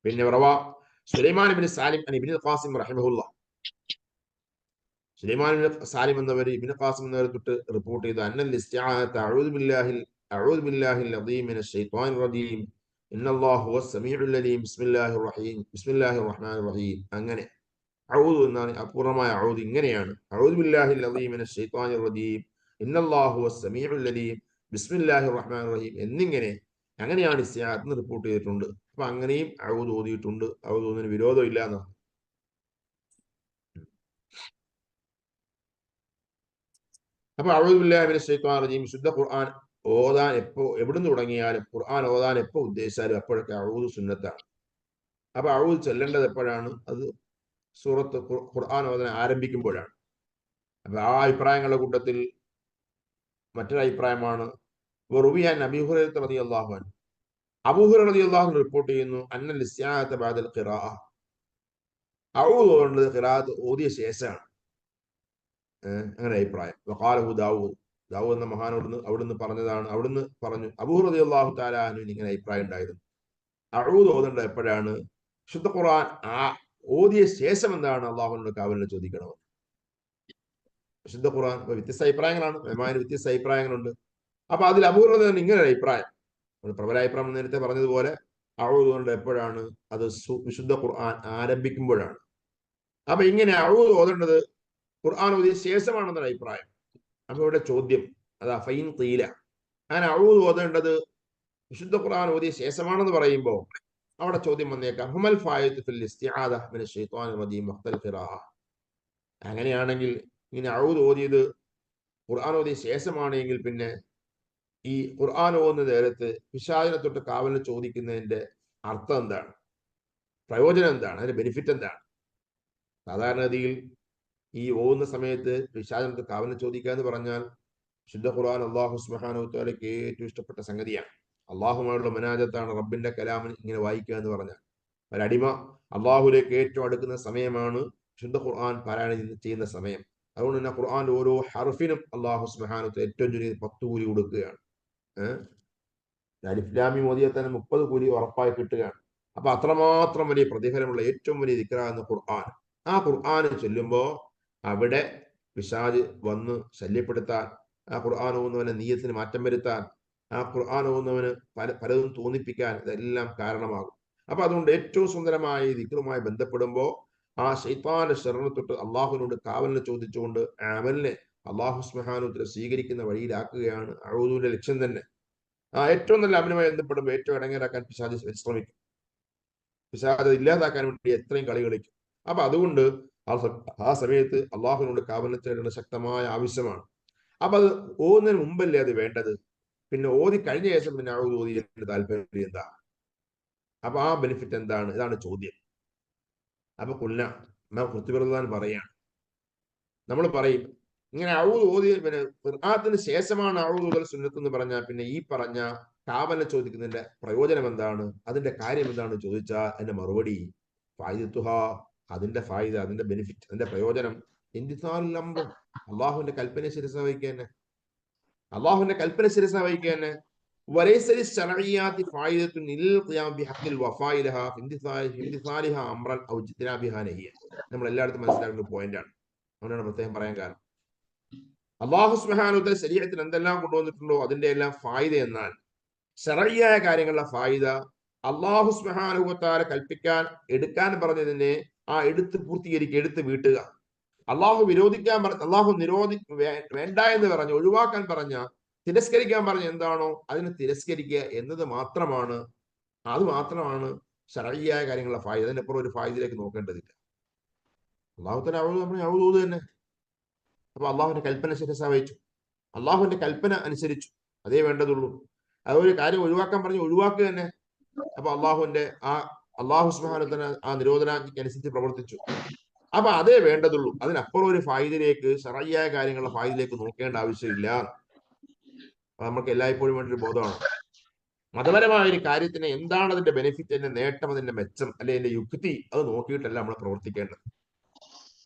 പിന്നെ സുലൈമാൻ ഇബ്നു സാലിം ഇബ്നു ഖാസിം റഹിമഹുല്ലാഹ്, സുലൈമാൻ ഇബ്നു സാലിം എന്നവർ ഇബ്നു ഖാസിം എന്നവരെ തൊട്ട് റിപ്പോർട്ട് ചെയ്ത അന്നൽ ഇസ്തിആഅത അഊദു ബില്ലാഹിൽ അദീം മിനശ് ശൈത്വാനിർ റജീം ഇന്നല്ലാഹു ഹുവസ് സമീഉൽ അലീം ബിസ്മില്ലാഹിർ റഹ്മാനിർ റഹീം. അങ്ങനെ അഊദു എന്നാണ് അപൂർവമായ അഊദ് ഇങ്ങനെയാണ് അഊദു ബില്ലാഹിൽ അദീം മിനശ് ശൈത്വാനിർ റജീം ഇന്നല്ലാഹു ഹുവസ് സമീഉൽ അലീം ബിസ്മില്ലാഹിർ റഹ്മാനിർ റഹീം എന്നിങ്ങനെ അങ്ങനെയാണ് ഇസ്തിആഅത്ത് എന്ന് റിപ്പോർട്ട് ചെയ്തിട്ടുണ്ട്. അപ്പൊ അങ്ങനെയും അഊദ് ഓതിയിട്ടുണ്ട്. അഊദ് ഓതുന്നതിന് വിരോധം ഇല്ല എന്നാണ്. അപ്പൊ അഊദു ബില്ലാഹി മിനശ് ശൈത്വാനിർ റജീം ശുദ്ധ ഖുർആൻ ഓതാൻ എവിടുന്ന് തുടങ്ങിയാലും ഖുർആൻ ഓതാൻ എപ്പോ ഉദ്ദേശിച്ചാലും അപ്പോഴൊക്കെ അഊദ് സുന്നത്താണ്. അപ്പൊ അഊദ് ചൊല്ലേണ്ടത് എപ്പോഴാണ്? അത് സൂറത്ത് ഖുർആൻ ഓതാൻ ആരംഭിക്കുമ്പോഴാണ്. അപ്പൊ ആ അഭിപ്രായങ്ങളുടെ കൂട്ടത്തിൽ മറ്റൊരു അഭിപ്രായമാണ് അബീ ഹുറൈറ റളിയല്ലാഹു അൻഹു, അബൂ ഹുറൈറ റളിയല്ലാഹു അൻഹു റിപ്പോർട്ട് ചെയ്യുന്നു അന്നൽ ഇസ്തിആഅത ബഅദൽ ഖിറാഅ, അഊദ് ഓതേണ്ടത് ഖിറാഅത്ത് ഓതിയ ശേഷമാണ്. അങ്ങനെ അഭിപ്രായം. വഖാലഹു ദാവൂദ് എന്ന മഹാനോട് അവിടുന്ന് പറഞ്ഞു അബൂ ഹുറൈറ റളിയല്ലാഹു തആല അൻഹു ഇങ്ങനെ അഭിപ്രായം ഉണ്ടായിരുന്നു. അഊദ് ഓതേണ്ടത് എപ്പോഴാണ്? ശുദ്ധ ഖുർആൻ ഓതിയ ശേഷം എന്താണ് അള്ളാഹുവിനോട് കാവലിനെ ചോദിക്കണം. വിശുദ്ധ ഖുർആൻ വ്യത്യസ്ത അഭിപ്രായങ്ങളാണ്, വ്യത്യസ്ത അഭിപ്രായങ്ങളുണ്ട്. അപ്പൊ അതിൽ അബൂ ഹുറൈറ ഇങ്ങനെ ഒരു അഭിപ്രായം, പ്രബല അഭിപ്രായം നേരത്തെ പറഞ്ഞതുപോലെ അഊദ് ഓതേണ്ടത് എപ്പോഴാണ്? അത് വിശുദ്ധ ഖുർആൻ ആരംഭിക്കുമ്പോഴാണ്. അപ്പൊ ഇങ്ങനെ അഊദ് ഓതേണ്ടത് ഖുർആൻ ഓതിയ ശേഷമാണെന്നൊരു അഭിപ്രായം. അപ്പൊ ഇവിടെ ചോദ്യം അതാ ഫൈൻ ഖീല, അങ്ങനെ അഊദ് ഓതേണ്ടത് വിശുദ്ധ ഖുർആൻ ഓതിയ ശേഷമാണെന്ന് പറയുമ്പോൾ അവിടെ ചോദ്യം വന്നേക്കാം, ഹുമൽ ഫായിദു ഫിൽ ഇസ്തിആദ മിനശ് ശൈത്വാനിർ റജീം വഖ്തൽ ഖിറാഅ. അങ്ങനെയാണെങ്കിൽ ഇങ്ങനെ അഊദ് ഓതിയത് ഖുർആൻ ഓതിയ ശേഷമാണെങ്കിൽ പിന്നെ ഈ ഖുർആൻ ഓതുന്ന നേരത്ത് പിശാചിനെ തൊട്ട് കാവലിന് ചോദിക്കുന്നതിന്റെ അർത്ഥം എന്താണ്, പ്രയോജനം എന്താണ്, അതിന്റെ ബെനിഫിറ്റ് എന്താണ്? സാധാരണഗതിയിൽ ഈ ഓതുന്ന സമയത്ത് പിശാചിനെ തൊട്ട് കാവലിന് ചോദിക്കുക എന്ന് പറഞ്ഞാൽ ശുദ്ധ ഖുർആൻ അല്ലാഹു സുബ്ഹാനഹു വ തആലയ്ക്ക് ഏറ്റവും ഇഷ്ടപ്പെട്ട സംഗതിയാണ്. അള്ളാഹുമായുള്ള മനാജത്താണ് റബ്ബിന്റെ കലാമിന് ഇങ്ങനെ വായിക്കുക എന്ന് പറഞ്ഞാൽ. ഒരടിമ അള്ളാഹുലേക്ക് ഏറ്റവും അടുക്കുന്ന സമയമാണ് ശുദ്ധ ഖുർആൻ പാരായണം ചെയ്യുന്ന സമയം. അതുകൊണ്ട് തന്നെ ഖുർആന്റെ ഓരോ ഹർഫിനും അള്ളാഹു സുബ്ഹാനഹു വ തആല ഏറ്റവും ചുരുങ്ങിയത് 10 കൂലി കൊടുക്കുകയാണ്. അലിഫ് ലാം മീം ഓതിയാൽ തന്നെ 30 കൂലി ഉറപ്പായി കിട്ടുകയാണ്. അപ്പൊ അത്രമാത്രം വലിയ പ്രതിഫലമുള്ള ഏറ്റവും വലിയ ദിക്റാണ് ഖുർആൻ. ആ ഖുർആൻ ചൊല്ലുമ്പോൾ അവിടെ പിശാച് വന്ന് ശല്യപ്പെടുത്താൻ, ആ ഖുർആൻ ഓതുന്നവനെ നീയത്തിന് മാറ്റം വരുത്താൻ, ആ ഖുർആൻ ഓതുന്നവന് പലതും തോന്നിപ്പിക്കാൻ ഇതെല്ലാം കാരണമാകും. അപ്പൊ അതുകൊണ്ട് ഏറ്റവും സുന്ദരമായ ഈ ദിക്റുമായി ബന്ധപ്പെടുമ്പോൾ ആ ശൈത്താന്റെ ശരണം തൊട്ട് അള്ളാഹുവിനോട് കാവലിനെ ചോദിച്ചുകൊണ്ട് അമലിനെ അള്ളാഹു സുബ്ഹാനഹു വ തആല സ്വീകരിക്കുന്ന വഴിയിലാക്കുകയാണ് അഊദുവിന്റെ ലക്ഷ്യം തന്നെ. ഏറ്റവും നല്ല അമലുമായി ബന്ധപ്പെടുമ്പോൾ ഏറ്റവും ഇടങ്ങേറാക്കാൻ പിശാച് ശ്രമിക്കും. പിശാച് ഇല്ലാതാക്കാൻ വേണ്ടി എത്രയും കളി കളിക്കും. അപ്പൊ അതുകൊണ്ട് ആ സമയത്ത് അള്ളാഹുവിനോട് കാവലിനെ തേടേണ്ട ശക്തമായ ആവശ്യമാണ്. അപ്പൊ അത് ഓതുന്നതിന് മുമ്പല്ലേ അത് വേണ്ടത്? പിന്നെ ഓതി കഴിഞ്ഞ ശേഷം പിന്നെ അഊദു ഓതിയതിന്റെ താല്പര്യം എന്താ? അപ്പൊ ആ ബെനിഫിറ്റ് എന്താണ്? ഇതാണ് ചോദ്യം. അപ്പൊ ഖുർത്തുബി റളിയല്ലാഹു പറയാണ്, നമ്മൾ പറയും ഇങ്ങനെ അഊദു ഓതി പിന്നെ ഖിർആത്തിന് ശേഷമാണ് അഊദു ഓതൽ സുന്നത്ത് എന്ന് പറഞ്ഞാൽ പിന്നെ ഈ പറഞ്ഞ കാവലിനെ ചോദിക്കുന്നതിന്റെ പ്രയോജനം എന്താണ്, അതിന്റെ കാര്യം എന്താണ് ചോദിച്ചാൽ അതിന്റെ മറുപടി ഫായിദത്തുഹ, അതിന്റെ ഫായിദ, അതിന്റെ ബെനിഫിറ്റ്, അതിന്റെ പ്രയോജനം ഇന്തിസാറുൽ അംർ, അള്ളാഹുവിന്റെ കൽപ്പന ശിരസ വഹിക്കുക തന്നെ. അള്ളാഹുവിന്റെ കൽപ്പന ശിരസ വഹിക്കുക തന്നെ. വലൈസ ശർഇയ്യാത്തി ഫായിദത്തുൻ ലിൽ ഖിയാം ബിഹഖിൽ വഫാഇ ലഹാ ഫിംതിസാലിഹാ അംറൻ ഔ ജിത്നാബിഹാ നഹിയ. നമ്മൾ എല്ലായിടത്തും മനസ്സിലാക്കുന്ന പോയിന്റാണ്. അതുകൊണ്ടാണ് പ്രത്യേകം പറയാൻ കാരണം. അള്ളാഹു സുബ്ഹാനഹു വ തആല ശരീഅത്തിൽ എന്തെല്ലാം കൊണ്ടുവന്നിട്ടുണ്ടോ അതിന്റെ എല്ലാം ഫായിദ എന്നാൽ ശർഇയ്യായ കാര്യങ്ങളുടെ ഫായിദ അള്ളാഹു സുബ്ഹാനഹു വ തആല കൽപ്പിക്കാൻ എടുക്കാൻ പറഞ്ഞതിനെ ആ എടുത്ത് പൂർത്തീകരിക്കുക, എടുത്ത് വീട്ടുക. അള്ളാഹു വിരോധിക്കാൻ പറഞ്ഞ, അള്ളാഹു വേണ്ട എന്ന് പറഞ്ഞ, ഒഴിവാക്കാൻ പറഞ്ഞ, തിരസ്കരിക്കാൻ പറഞ്ഞ എന്താണോ അതിനെ തിരസ്കരിക്കുക എന്നത് മാത്രമാണ്. അത് മാത്രമാണ് ശർഇയ്യായ കാര്യങ്ങളുടെ ഫായിദ. അതിനപ്പുറം ഒരു ഫായിദയിലേക്ക് നോക്കേണ്ടതില്ല. അള്ളാഹു തആല ഔദു തന്നെ. അപ്പൊ അള്ളാഹുവിന്റെ കൽപ്പന ശിരസ വഹിച്ചു, അള്ളാഹുവിന്റെ കൽപ്പന അനുസരിച്ചു, അതേ വേണ്ടതുള്ളൂ. അതൊരു കാര്യം ഒഴിവാക്കാൻ പറഞ്ഞ് ഒഴിവാക്കുക തന്നെ. അപ്പൊ അള്ളാഹു സുബ്ഹാനഹു വ തആല ആ നിരോധനാജ്ഞയ്ക്ക് അനുസരിച്ച് പ്രവർത്തിച്ചു. അപ്പൊ അതേ വേണ്ടതുള്ളൂ. അതിനപ്പുറം ഒരു ഫായിദയിലേക്ക്, ശർഇയ്യായ കാര്യങ്ങളുടെ ഫായിദയിലേക്ക് നോക്കേണ്ട ആവശ്യമില്ല. നമുക്ക് എല്ലായ്പ്പോഴും വേണ്ട ഒരു ബോധമാണ്. മതപരമായ ഒരു കാര്യത്തിന് എന്താണ് അതിന്റെ ബെനിഫിറ്റ്, അതിന്റെ നേട്ടം, അതിന്റെ മെച്ചം, അല്ലെ അതിന്റെ യുക്തി, അത് നോക്കിയിട്ടല്ല നമ്മൾ പ്രവർത്തിക്കേണ്ടത്.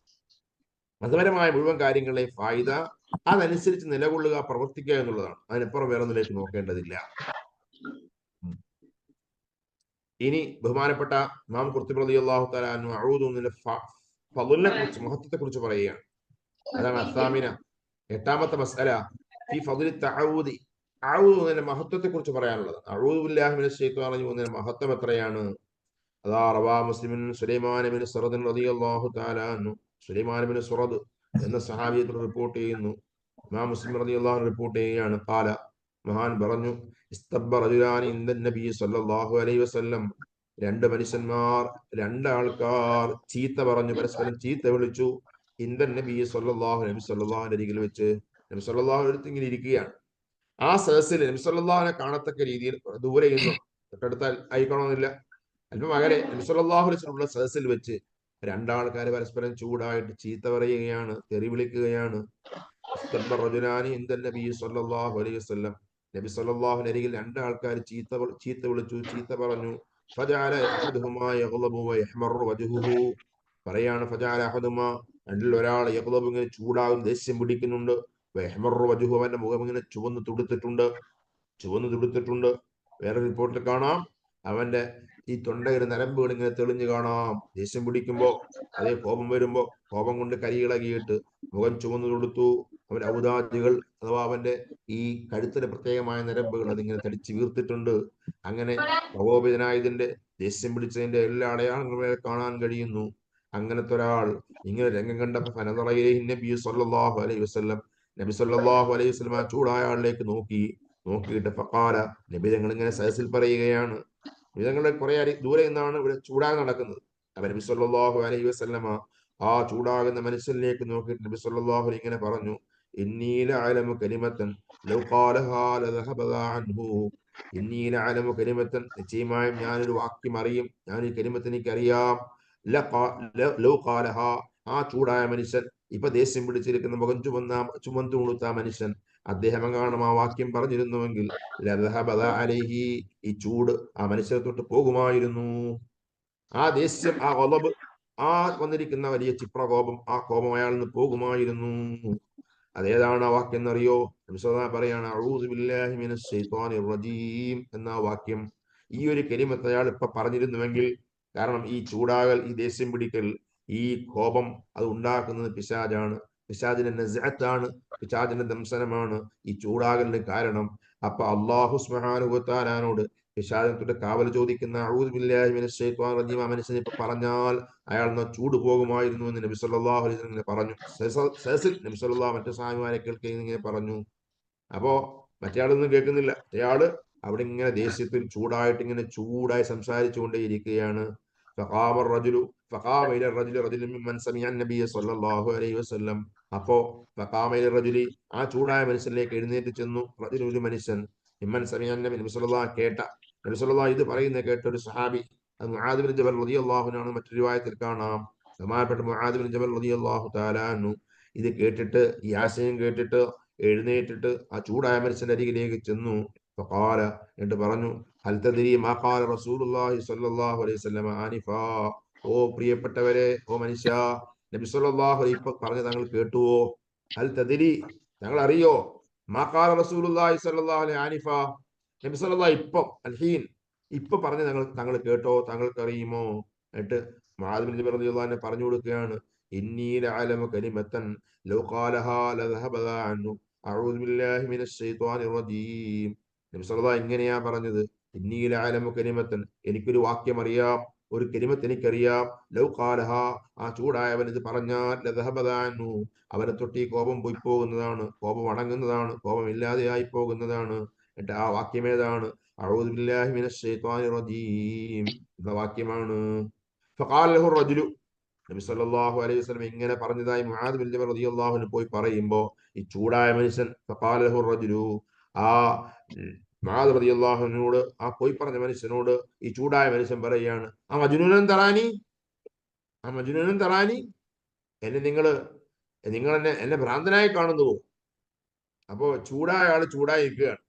മതപരമായ മുഴുവൻ കാര്യങ്ങളെയും ഫായിദ, അതനുസരിച്ച് നിലകൊള്ളുക, പ്രവർത്തിക്കുക എന്നുള്ളതാണ്. അതിനപ്പുറം വേറെ ഒന്നിലേക്ക് നോക്കേണ്ടതില്ല. ഇനി ബഹുമാനപ്പെട്ട ഇമാം ഖുർത്തുബി റളിയല്ലാഹു തആല അൻഹു അഊദുവിന്റെ ഫളലിനെ കുറിച്ച്, മഹത്വത്തെ കുറിച്ച് പറയുകയാണ്. അതാണ് അസാമിന, 8ാമത്തെ മസ്അല ഫി ഫളലി തഅഊദി, അഊദുവിന്റെ മഹത്വത്തെ കുറിച്ച് പറയാനുള്ളത്. അഊദു ബില്ലാഹി മിനശ് ശൈത്വാനിർ റജീം എന്നതിന്റെ മഹത്വം എത്രയാണ്? അതാ റവാ മുസ്ലിമിൻ സുലൈമാൻ ഇബ്നു സറദ് റളിയല്ലാഹു തആല അൻഹു, സുലൈമാൻ ഇബ്നു സറദ് എന്ന സഹാബിയെ റിപ്പോർട്ട് ചെയ്യുന്നു. ഇമാം മുസ്ലിം റളിയല്ലാഹു അൻഹു റിപ്പോർട്ട് ചെയ്യുകയാണ്. ഖാല, മഹാൻ പറഞ്ഞു, ഇസ്തബ്ബ റജുലാനി ഇൻദൻ നബി സല്ലല്ലാഹു അലൈഹി വസല്ലം, രണ്ട് മനുഷ്യന്മാർ, രണ്ടാൾക്കാർ ചീത്ത പറഞ്ഞു, പരസ്പരം ചീത്ത വിളിച്ചു. ഇൻദൻ നബി സല്ലല്ലാഹു അലൈഹി വസല്ലം അരികിൽ വെച്ച്. നബി സല്ലല്ലാഹു അലൈഹി വസല്ലം ഇങ്ങനെ ഇരിക്കുകയാണ്. ആ സദസ്സിൽ നബി സല്ലല്ലാഹുവിനെ കാണത്തക്ക രീതിയിൽ ദൂരെ ഇരുന്നു, തൊട്ടടുത്ത് അയക്കണമെന്നില്ല, അല്പം അകലെ നബി സല്ലല്ലാഹു അലൈഹി വസല്ലം സദസ്സിൽ വെച്ച് രണ്ടാൾക്കാർ പരസ്പരം ചൂടായിട്ട് ചീത്ത പറയുകയാണ്, തെറി വിളിക്കുകയാണ്. നബി സല്ലല്ലാഹുവിന്റെ അരികിൽ രണ്ടാൾക്കാർ ചീത്ത വിളിച്ചു, ചീത്ത പറഞ്ഞു. പറയാണ്, രണ്ടിൽ ഒരാൾ ഇങ്ങനെ ചൂടാകും, ദേഷ്യം പിടിക്കുന്നുണ്ട്. അവന്റെ മുഖം ഇങ്ങനെ ചുവന്ന് തുടുത്തിട്ടുണ്ട്. വേറെ റിപ്പോർട്ടിൽ കാണാം, അവന്റെ ഈ തൊണ്ടയുടെ നരമ്പുകൾ ഇങ്ങനെ തെളിഞ്ഞു കാണാം ദേഷ്യം പിടിക്കുമ്പോ. അതേ കോപം വരുമ്പോ കോപം കൊണ്ട് കരിയിളകിയിട്ട് മുഖം ചുവന്നു കൊടുത്തു. അവന്റെ ഔദാദികൾ അഥവാ അവന്റെ ഈ കഴുത്തിന് പ്രത്യേകമായ നരമ്പുകൾ അതിങ്ങനെ തടിച്ചു വീർത്തിട്ടുണ്ട്. അങ്ങനെ പ്രകോപിതനായതിന്റെ, ദേഷ്യം പിടിച്ചതിന്റെ എല്ലാ അടയാളങ്ങളും കാണാൻ കഴിയുന്നു. അങ്ങനത്തെ ഒരാൾ ഇങ്ങനെ രംഗം കണ്ടപ്പോ നബി സല്ലല്ലാഹു അലൈഹി വസല്ലം, നബി സല്ലല്ലാഹു അലൈഹി വസല്ലം ആ ചൂടായ ആളിലേക്ക് നോക്കിയിട്ട് ഫഖാല, നബി തങ്ങൾ ഇങ്ങനെ സദസ്സിൽ പറയുകയാണ്. നബി കുറെ ദൂരെ നിന്നാണ് ഇവിടെ ചൂടാകെ നടക്കുന്നത്. അപ്പൊ നബി സല്ലല്ലാഹു അലൈഹി വസല്ലമ ആ ചൂടാകുന്ന മനുഷ്യനിലേക്ക് നോക്കിയിട്ട് നബി സല്ലല്ലാഹു അലൈഹി ഇങ്ങനെ പറഞ്ഞു, ഇന്നി ലഅലമു കലിമത്തൻ ലൗ ഖാലഹാ ലദഹബ അൻഹു. ഇന്നി ലഅലമു കലിമത്തൻ, നിശ്ചയമായും ഞാനൊരു വാക്യം അറിയും, ഞാനൊരു കലിമത്ത് എനിക്കറിയാം. ലൗ ഖാലഹാ, ആ ചൂടായ മനുഷ്യൻ, ഇപ്പൊ ദേഷ്യം പിടിച്ചിരിക്കുന്ന മുഖം ചുമന്നു കൊടുത്ത മനുഷ്യൻ, അദ്ദേഹം കാണും ആ വാക്യം പറഞ്ഞിരുന്നുവെങ്കിൽ ഈ ചൂട് ആ മനുഷ്യരെ തൊട്ട് പോകുമായിരുന്നു. ആ ദേഷ്യം, ആ ഒലബ്, ആ വന്നിരിക്കുന്ന വലിയ ക്ഷിപ്രകോപം, ആ കോപം അയാളിൽ നിന്ന് പോകുമായിരുന്നു. അതേതാണ് ആ വാക്യം എന്നറിയോ? നബി സല്ലല്ലാഹു അലൈഹി പറയാണ് അഊദു ബില്ലാഹി മിനശ് ശൈത്വാനിർ റജീം എന്ന വാക്യം. ഈ ഒരു കലിമത്ത് അയാൾ ഇപ്പൊ പറഞ്ഞിരുന്നുവെങ്കിൽ, കാരണം ഈ ചൂടാകൽ, ഈ ദേഷ്യം പിടിക്കൽ, ഈ കോപം അത് ഉണ്ടാക്കുന്നത് പിശാചാണ്, പിശാചിന്റെ നസ്അത്താണ്, പിശാചിന്റെ ദംശനമാണ് ഈ ചൂടാകലിന് കാരണം. അപ്പൊ അല്ലാഹു സുബ്ഹാനഹു വ തആലയോട് പിശാചിനെ കാവൽ ചോദിക്കുന്ന അഊദു ബില്ലാഹി മിനശ് ശൈത്വാനിർ റജീം ആ മനുഷ്യൻ ഇപ്പൊ പറഞ്ഞാൽ അയാൾ ചൂട് പോകുമായിരുന്നു എന്ന് നബി സല്ലല്ലാഹു അലൈഹി വസല്ലം ഇങ്ങനെ പറഞ്ഞു. സഹസിൽ നബി സല്ലല്ലാഹു മറ്റു സഹാബിമാരെ കേൾക്കുകയും ഇങ്ങനെ പറഞ്ഞു. അപ്പോ മറ്റേയാളൊന്നും കേൾക്കുന്നില്ല. മറ്റേയാള് അവിടെ ഇങ്ങനെ ദേഷ്യത്തിൽ ചൂടായിട്ട് ഇങ്ങനെ ചൂടായി സംസാരിച്ചു കൊണ്ടേയിരിക്കുകയാണ്. ഫഖാമ റജുലു ഫഖാമ ഇല റജുലി റജുലുൻ മിമ്മൻ സമിഅ നബിയ സല്ലല്ലാഹു അലൈഹി വസല്ലം. അപ്പോ ഫഖാമ ഇല റജുലി ആ ചൂടായ മനുഷ്യനിലേക്ക് എഴുന്നേറ്റ് ചെന്നു. റജുലു ഒരു മനുഷ്യൻ, മിമ്മൻ സമിഅ നബി നബി സല്ലല്ലാഹു കേട്ട, നബി സല്ലല്ലാഹു ഇത് പറയുന്നത് കേട്ട ഒരു സഹാബി. അത് മുആദ് ബിൻ ജബൽ റളിയല്ലാഹു അൻഹു ആണ്. മറ്റൊരു റിവായത്തിൽ കാണാം ബഹുമാനപ്പെട്ട മുആദ് ബിൻ ജബൽ റളിയല്ലാഹു തആല അൻഹു ഇത് കേട്ടിട്ട്, ഈ ആശയം കേട്ടിട്ട് എഴുന്നേറ്റിട്ട് ആ ചൂടായ മനുഷ്യന്റെ അരികിലേക്ക് ചെന്നു. ഫഖാല എന്നിട്ട് പറഞ്ഞു, ഹൽ തദ്രി മാ ഖാല റസൂലുള്ളാഹി സ്വല്ലല്ലാഹു അലൈഹി വസല്ലം ആനിഫാ. ഓ പ്രിയപ്പെട്ടവരെ, ഓ മനുഷ്യ, നബി സല്ലല്ലാഹു അലൈഹി ഇപ്പൊ പറഞ്ഞ താങ്കൾ കേട്ടുവോ? ഹൽ തദ്രി, താങ്കൾ അറിയോ? മാ ഖാല റസൂലുള്ളാഹി സ്വല്ലല്ലാഹു അലൈഹി ആനിഫാ, നബി സല്ലല്ലാഹു ഇപ്പൊ അൽഹീൻ ഇപ്പൊ പറഞ്ഞ താങ്കൾ കേട്ടോ? താങ്കൾക്ക് അറിയുമോ? എന്നിട്ട് മുആദ് ബിൻ ജബൽ റളിയല്ലാഹു അൻഹു പറഞ്ഞു കൊടുക്കുകയാണ്, ഇന്നി ലഅലമു കലിമത്തൻ ലൗ ഖാലഹാ ലദഹബ അൻഹു അഊദു ബില്ലാഹി മിനശ് ശൈത്വാനിർ റജീം. നബി സല്ലല്ലാഹു എങ്ങനെയാ പറഞ്ഞത്? ഇന്നി ലഅലമു കലിമത്തൻ, എനിക്കൊരു വാക്യം അറിയാം, ഒരു കലിമത്ത് എനിക്കറിയാം. ലൗ ഖാലഹാ, ആ ചൂടായവൻ ഇത് പറഞ്ഞാൽ ലദഹബ അൻഹു, അവനെ തൊട്ട് ഈ കോപം പോയി പോകുന്നതാണ്, കോപം അടങ്ങുന്നതാണ്, കോപം ഇല്ലാതെയായി പോകുന്നതാണ്. എന്നിട്ട് ആ വാക്യം ഏതാണ്? അഊദു ബില്ലാഹി മിനശ് ശൈത്വാനിർ റജീം എന്ന വാക്യമാണ്. ഫഖാല ലഹു റജുലു, നബി സല്ലല്ലാഹു അലൈഹി വസല്ലം ഇങ്ങനെ പറഞ്ഞതായി മുആദ് ബിൻ ജബൽ റളിയല്ലാഹു അൻഹു പോയി പറയുമ്പോൾ ഈ ചൂടായ മനുഷ്യൻ, ഫഖാല ലഹു റജുലു, ആ മുആദ് റളിയല്ലാഹു അൻഹുവോട്, ആ പോയി പറഞ്ഞ മനുഷ്യനോട് ഈ ചൂടായ മനുഷ്യൻ പറയുകയാണ്, ആ മജ്നൂനൻ തറാനി, ആ മജ്നൂനൻ തറാനി, എന്നെ നിങ്ങൾ എന്നെ ഭ്രാന്തനായി കാണുന്നുവോ? അപ്പോ ചൂടായ ആള് ചൂടായി നിൽക്കുകയാണ്.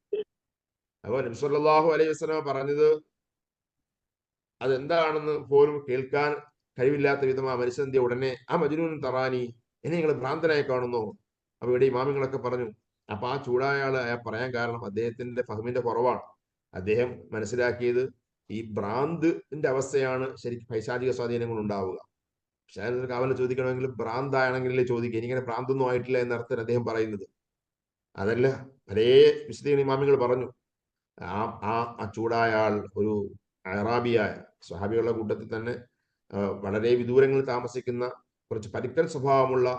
അപ്പൊ നബി സല്ലല്ലാഹു അലൈഹി വസല്ലം പറഞ്ഞത് അതെന്താണെന്ന് പോലും കേൾക്കാൻ കഴിവില്ലാത്ത വിധം ആ മനുഷ്യന്റെ ഉടനെ ആ മജ്നൂൻ തറാനി, എന്നെ നിങ്ങൾ ഭ്രാന്തനായി കാണുന്നു. അപ്പൊ ഇവിടെ ഇമാമിങ്ങളൊക്കെ പറഞ്ഞു. അപ്പൊ ആ ചൂടായ ആള് പറയാൻ കാരണം അദ്ദേഹത്തിന്റെ ഫഹമിന്റെ കുറവാണ്. അദ്ദേഹം മനസ്സിലാക്കിയത് ഈ ഭ്രാന്തിന്റെ അവസ്ഥയാണ് ശരിക്കും പൈശാചിക സ്വാധീനങ്ങൾ ഉണ്ടാവുക. പക്ഷേ കാവല ചോദിക്കണമെങ്കിൽ ഭ്രാന്താണെങ്കിലേ ചോദിക്കുക, എനിക്കിങ്ങനെ ഭ്രാന്തൊന്നും ആയിട്ടില്ല എന്നർത്ഥം അദ്ദേഹം പറയുന്നത് അതല്ല. പല വിശദീകരണ ഇമാമികൾ പറഞ്ഞു. ആ ആ ആ ചൂടായ ആൾ ഒരു അറാബിയായ സ്വഹാബികളുടെ കൂട്ടത്തിൽ തന്നെ വളരെ വിദൂരങ്ങളിൽ താമസിക്കുന്ന കുറച്ച് പരുക്കൻ സ്വഭാവമുള്ള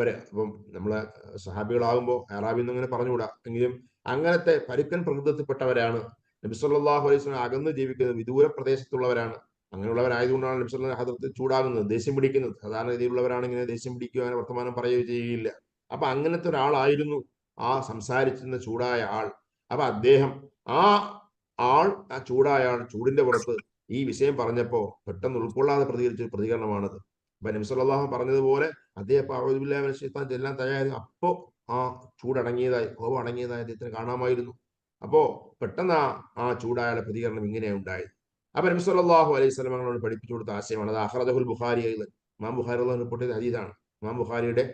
അപ്പം നമ്മളെ സഹാബികളാകുമ്പോൾ അറാബി എന്നിങ്ങനെ പറഞ്ഞുകൂടാ, എങ്കിലും അങ്ങനത്തെ പരുക്കൻ പ്രകൃതത്തിൽപ്പെട്ടവരാണ്. നബി സല്ലല്ലാഹു അലൈഹി വസല്ലം അകന്ന് ജീവിക്കുന്നത് വിദൂര പ്രദേശത്തുള്ളവരാണ്. അങ്ങനെയുള്ളവരായതുകൊണ്ടാണ് നബി സല്ലല്ലാഹു അലൈഹി ഹദ്റത്ത് ചൂടാകുന്നത്, ദേഷ്യം പിടിക്കുന്നത്. സാധാരണ രീതിയിലുള്ളവരാണ് ഇങ്ങനെ ദേഷ്യം പിടിക്കുക, അങ്ങനെ വർത്തമാനം പറയുകയോ ചെയ്യുകയില്ല. അപ്പൊ അങ്ങനത്തെ ഒരാളായിരുന്നു ആ സംസാരിച്ചിരുന്ന ചൂടായ ആൾ. അപ്പൊ അദ്ദേഹം, ആ ആൾ, ആ ചൂടായ ആൾ ചൂടിന്റെ പുറത്ത് ഈ വിഷയം പറഞ്ഞപ്പോ പെട്ടെന്ന് ഉൾക്കൊള്ളാതെ പ്രതികരിച്ച പ്രതികരണമാണത്. അപ്പൊ നബി സല്ലല്ലാഹു പറഞ്ഞതുപോലെ അദ്ദേഹം അഊദു ബില്ലാഹി മിനശ് ശൈത്വാനിർ ചെല്ലാൻ തയ്യാറായിരുന്നു. അപ്പോ ആ ചൂടടങ്ങിയതായി, കോപം അടങ്ങിയതായി അദ്ദേഹത്തിന് കാണാമായിരുന്നു. അപ്പോ പെട്ടെന്ന് ആ ചൂടായ പ്രതികരണം ഇങ്ങനെയാണ് ഉണ്ടായത്. അപ്പൊ നബി സല്ലല്ലാഹു അലൈഹി വസല്ലം ഞങ്ങളോട് പഠിപ്പിച്ചു കൊടുത്ത ആശയമാണ് അത്. അഖ്റജഹുൽ ബുഖാരി, ഇമാം ബുഖാരി റിപ്പോർട്ട് ചെയ്ത ഹദീസാണ്. ഇമാം ബുഖാരിയുടെ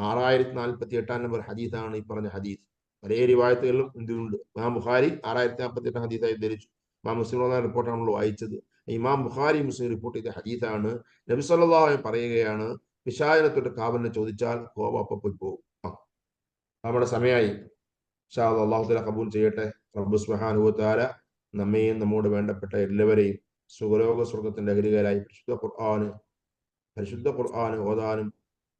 6048 നമ്പർ ഹദീസാണ് ഈ പറഞ്ഞ ഹദീസ്. പല റിവായത്തുകളിലും എന്തുണ്ട്, ഇമാം ബുഖാരി 6048 ഹദീസായി ഉദ്ധരിച്ചു. ഇമാം മുസ്ലിം റിപ്പോർട്ടാണ് നമ്മൾ വായിച്ചത്. ഇമാം ബുഖാരി മുസ്ലിം റിപ്പോർട്ട് ചെയ്ത ഹദീസാണ്. നബി സല്ലല്ലാഹു അലൈഹി പറയുകയാണ്, പിശാചിനെ തൊട്ട് കാവലിനെ ചോദിച്ചാൽ കോപം അപ്പൊ പോയി പോകും. നമ്മുടെ സമയമായി. ഇൻഷാ അല്ലാഹ് അല്ലാഹു തആല കബൂൽ ചെയ്യട്ടെ. റബ്ബ് സുബ്ഹാനഹു വ തആല നമ്മയും നമ്മോട് വേണ്ടപ്പെട്ട എല്ലാവരെയും സുഖലോക സ്വർഗത്തിന്റെ അധികാരികളായി പരിശുദ്ധ ഖുർആൻ ഓതാനും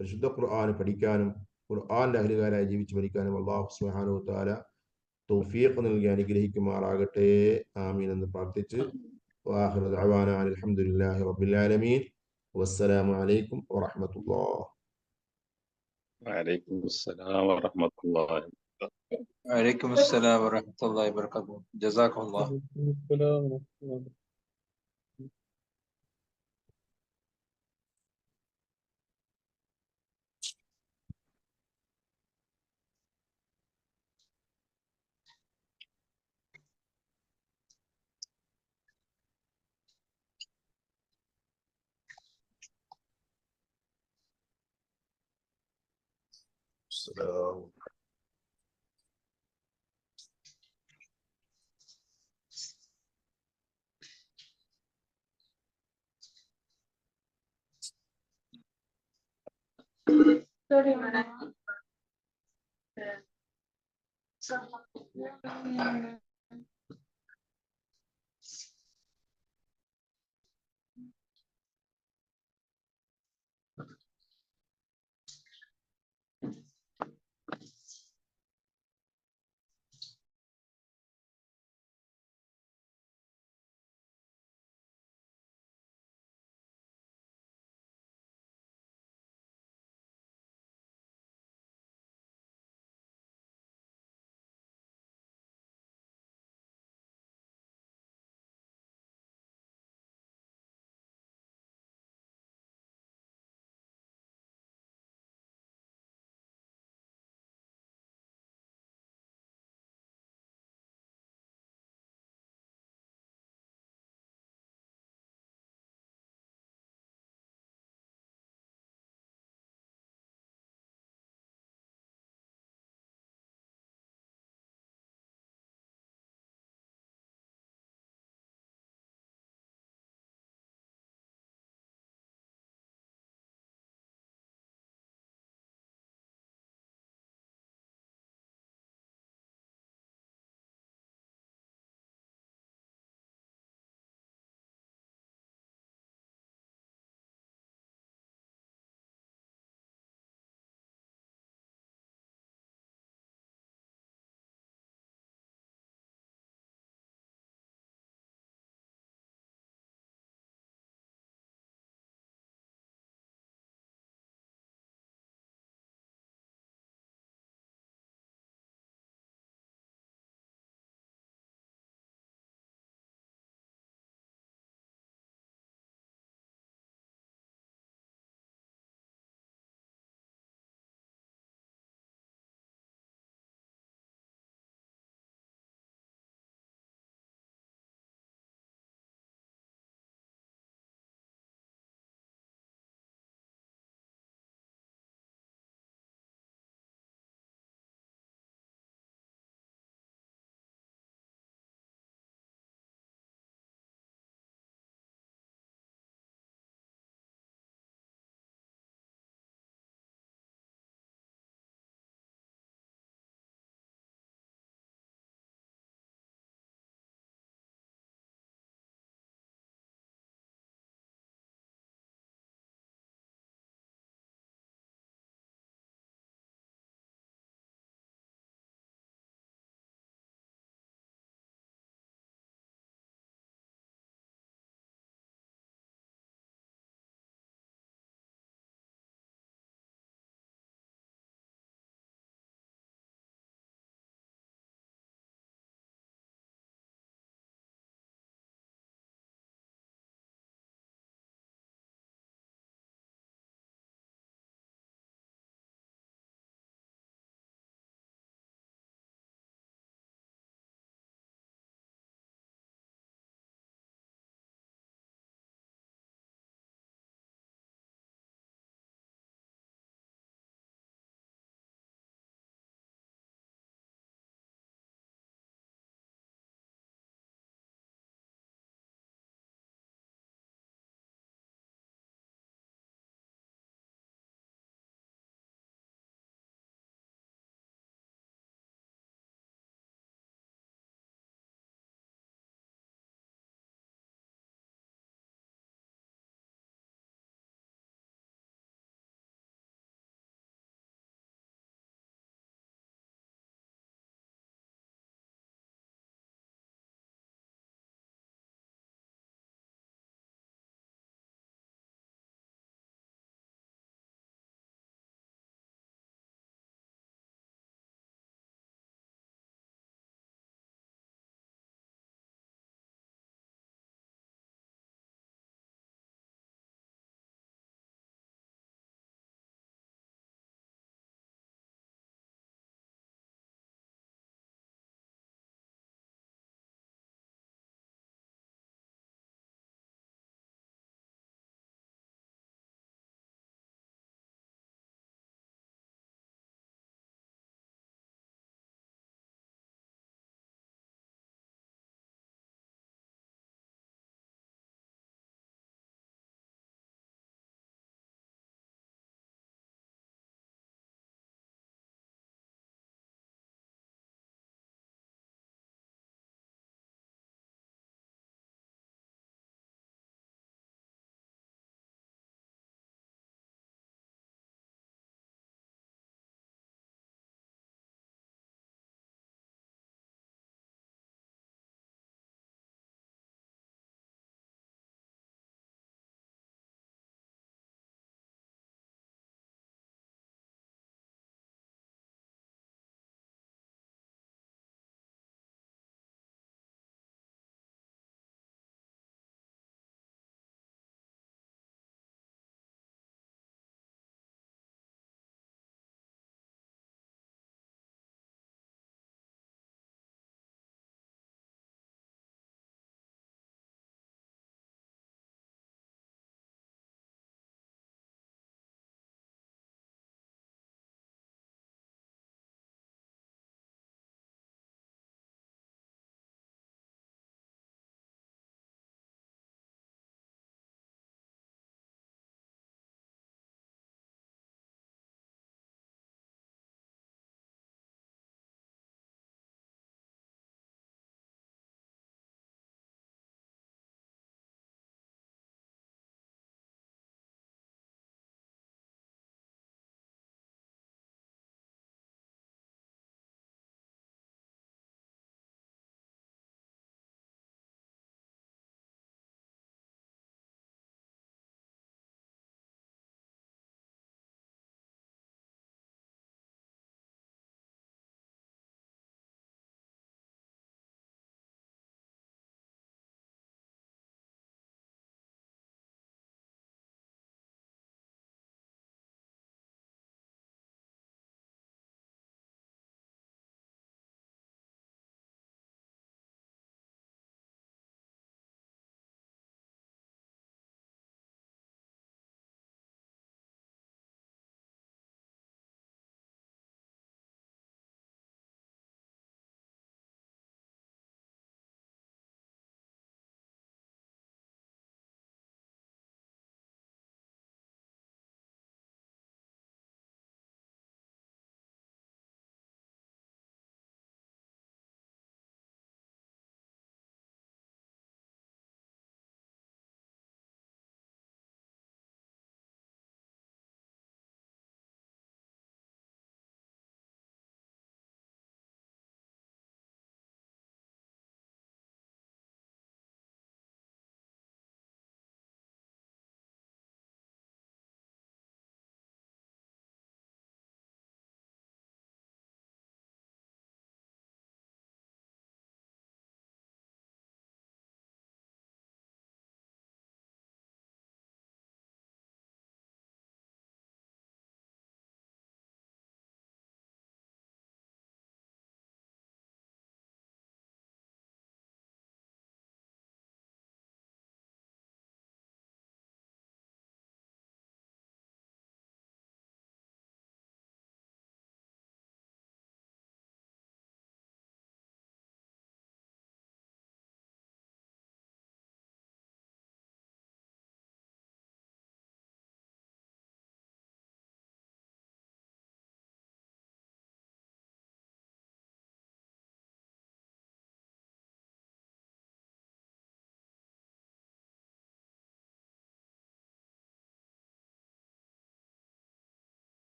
പരിശുദ്ധ ഖുർആൻ പഠിക്കാനും ഖുർആന്റെ അധികാരികളായി ജീവിച്ചു മരിക്കാനും അല്ലാഹു സുബ്ഹാനഹു വ തആല തൗഫീഖ് നൽകി അനുഗ്രഹിക്കുമാറാകട്ടെ. ആമീൻ എന്ന് പ്രാർത്ഥിച്ച് വാഹിറു ദഅവാനാ അൽഹംദുലില്ലാഹി റബ്ബിൽ ആലമീൻ. വസ്സലാമു അലൈക്കും വറഹ്മത്തുള്ളാഹി. وعليكم السلام ورحمة الله. وعليكم السلام ورحمة الله وبركاته. جزاكم الله. السلام ورحمة الله. السلام. Sorry, madam.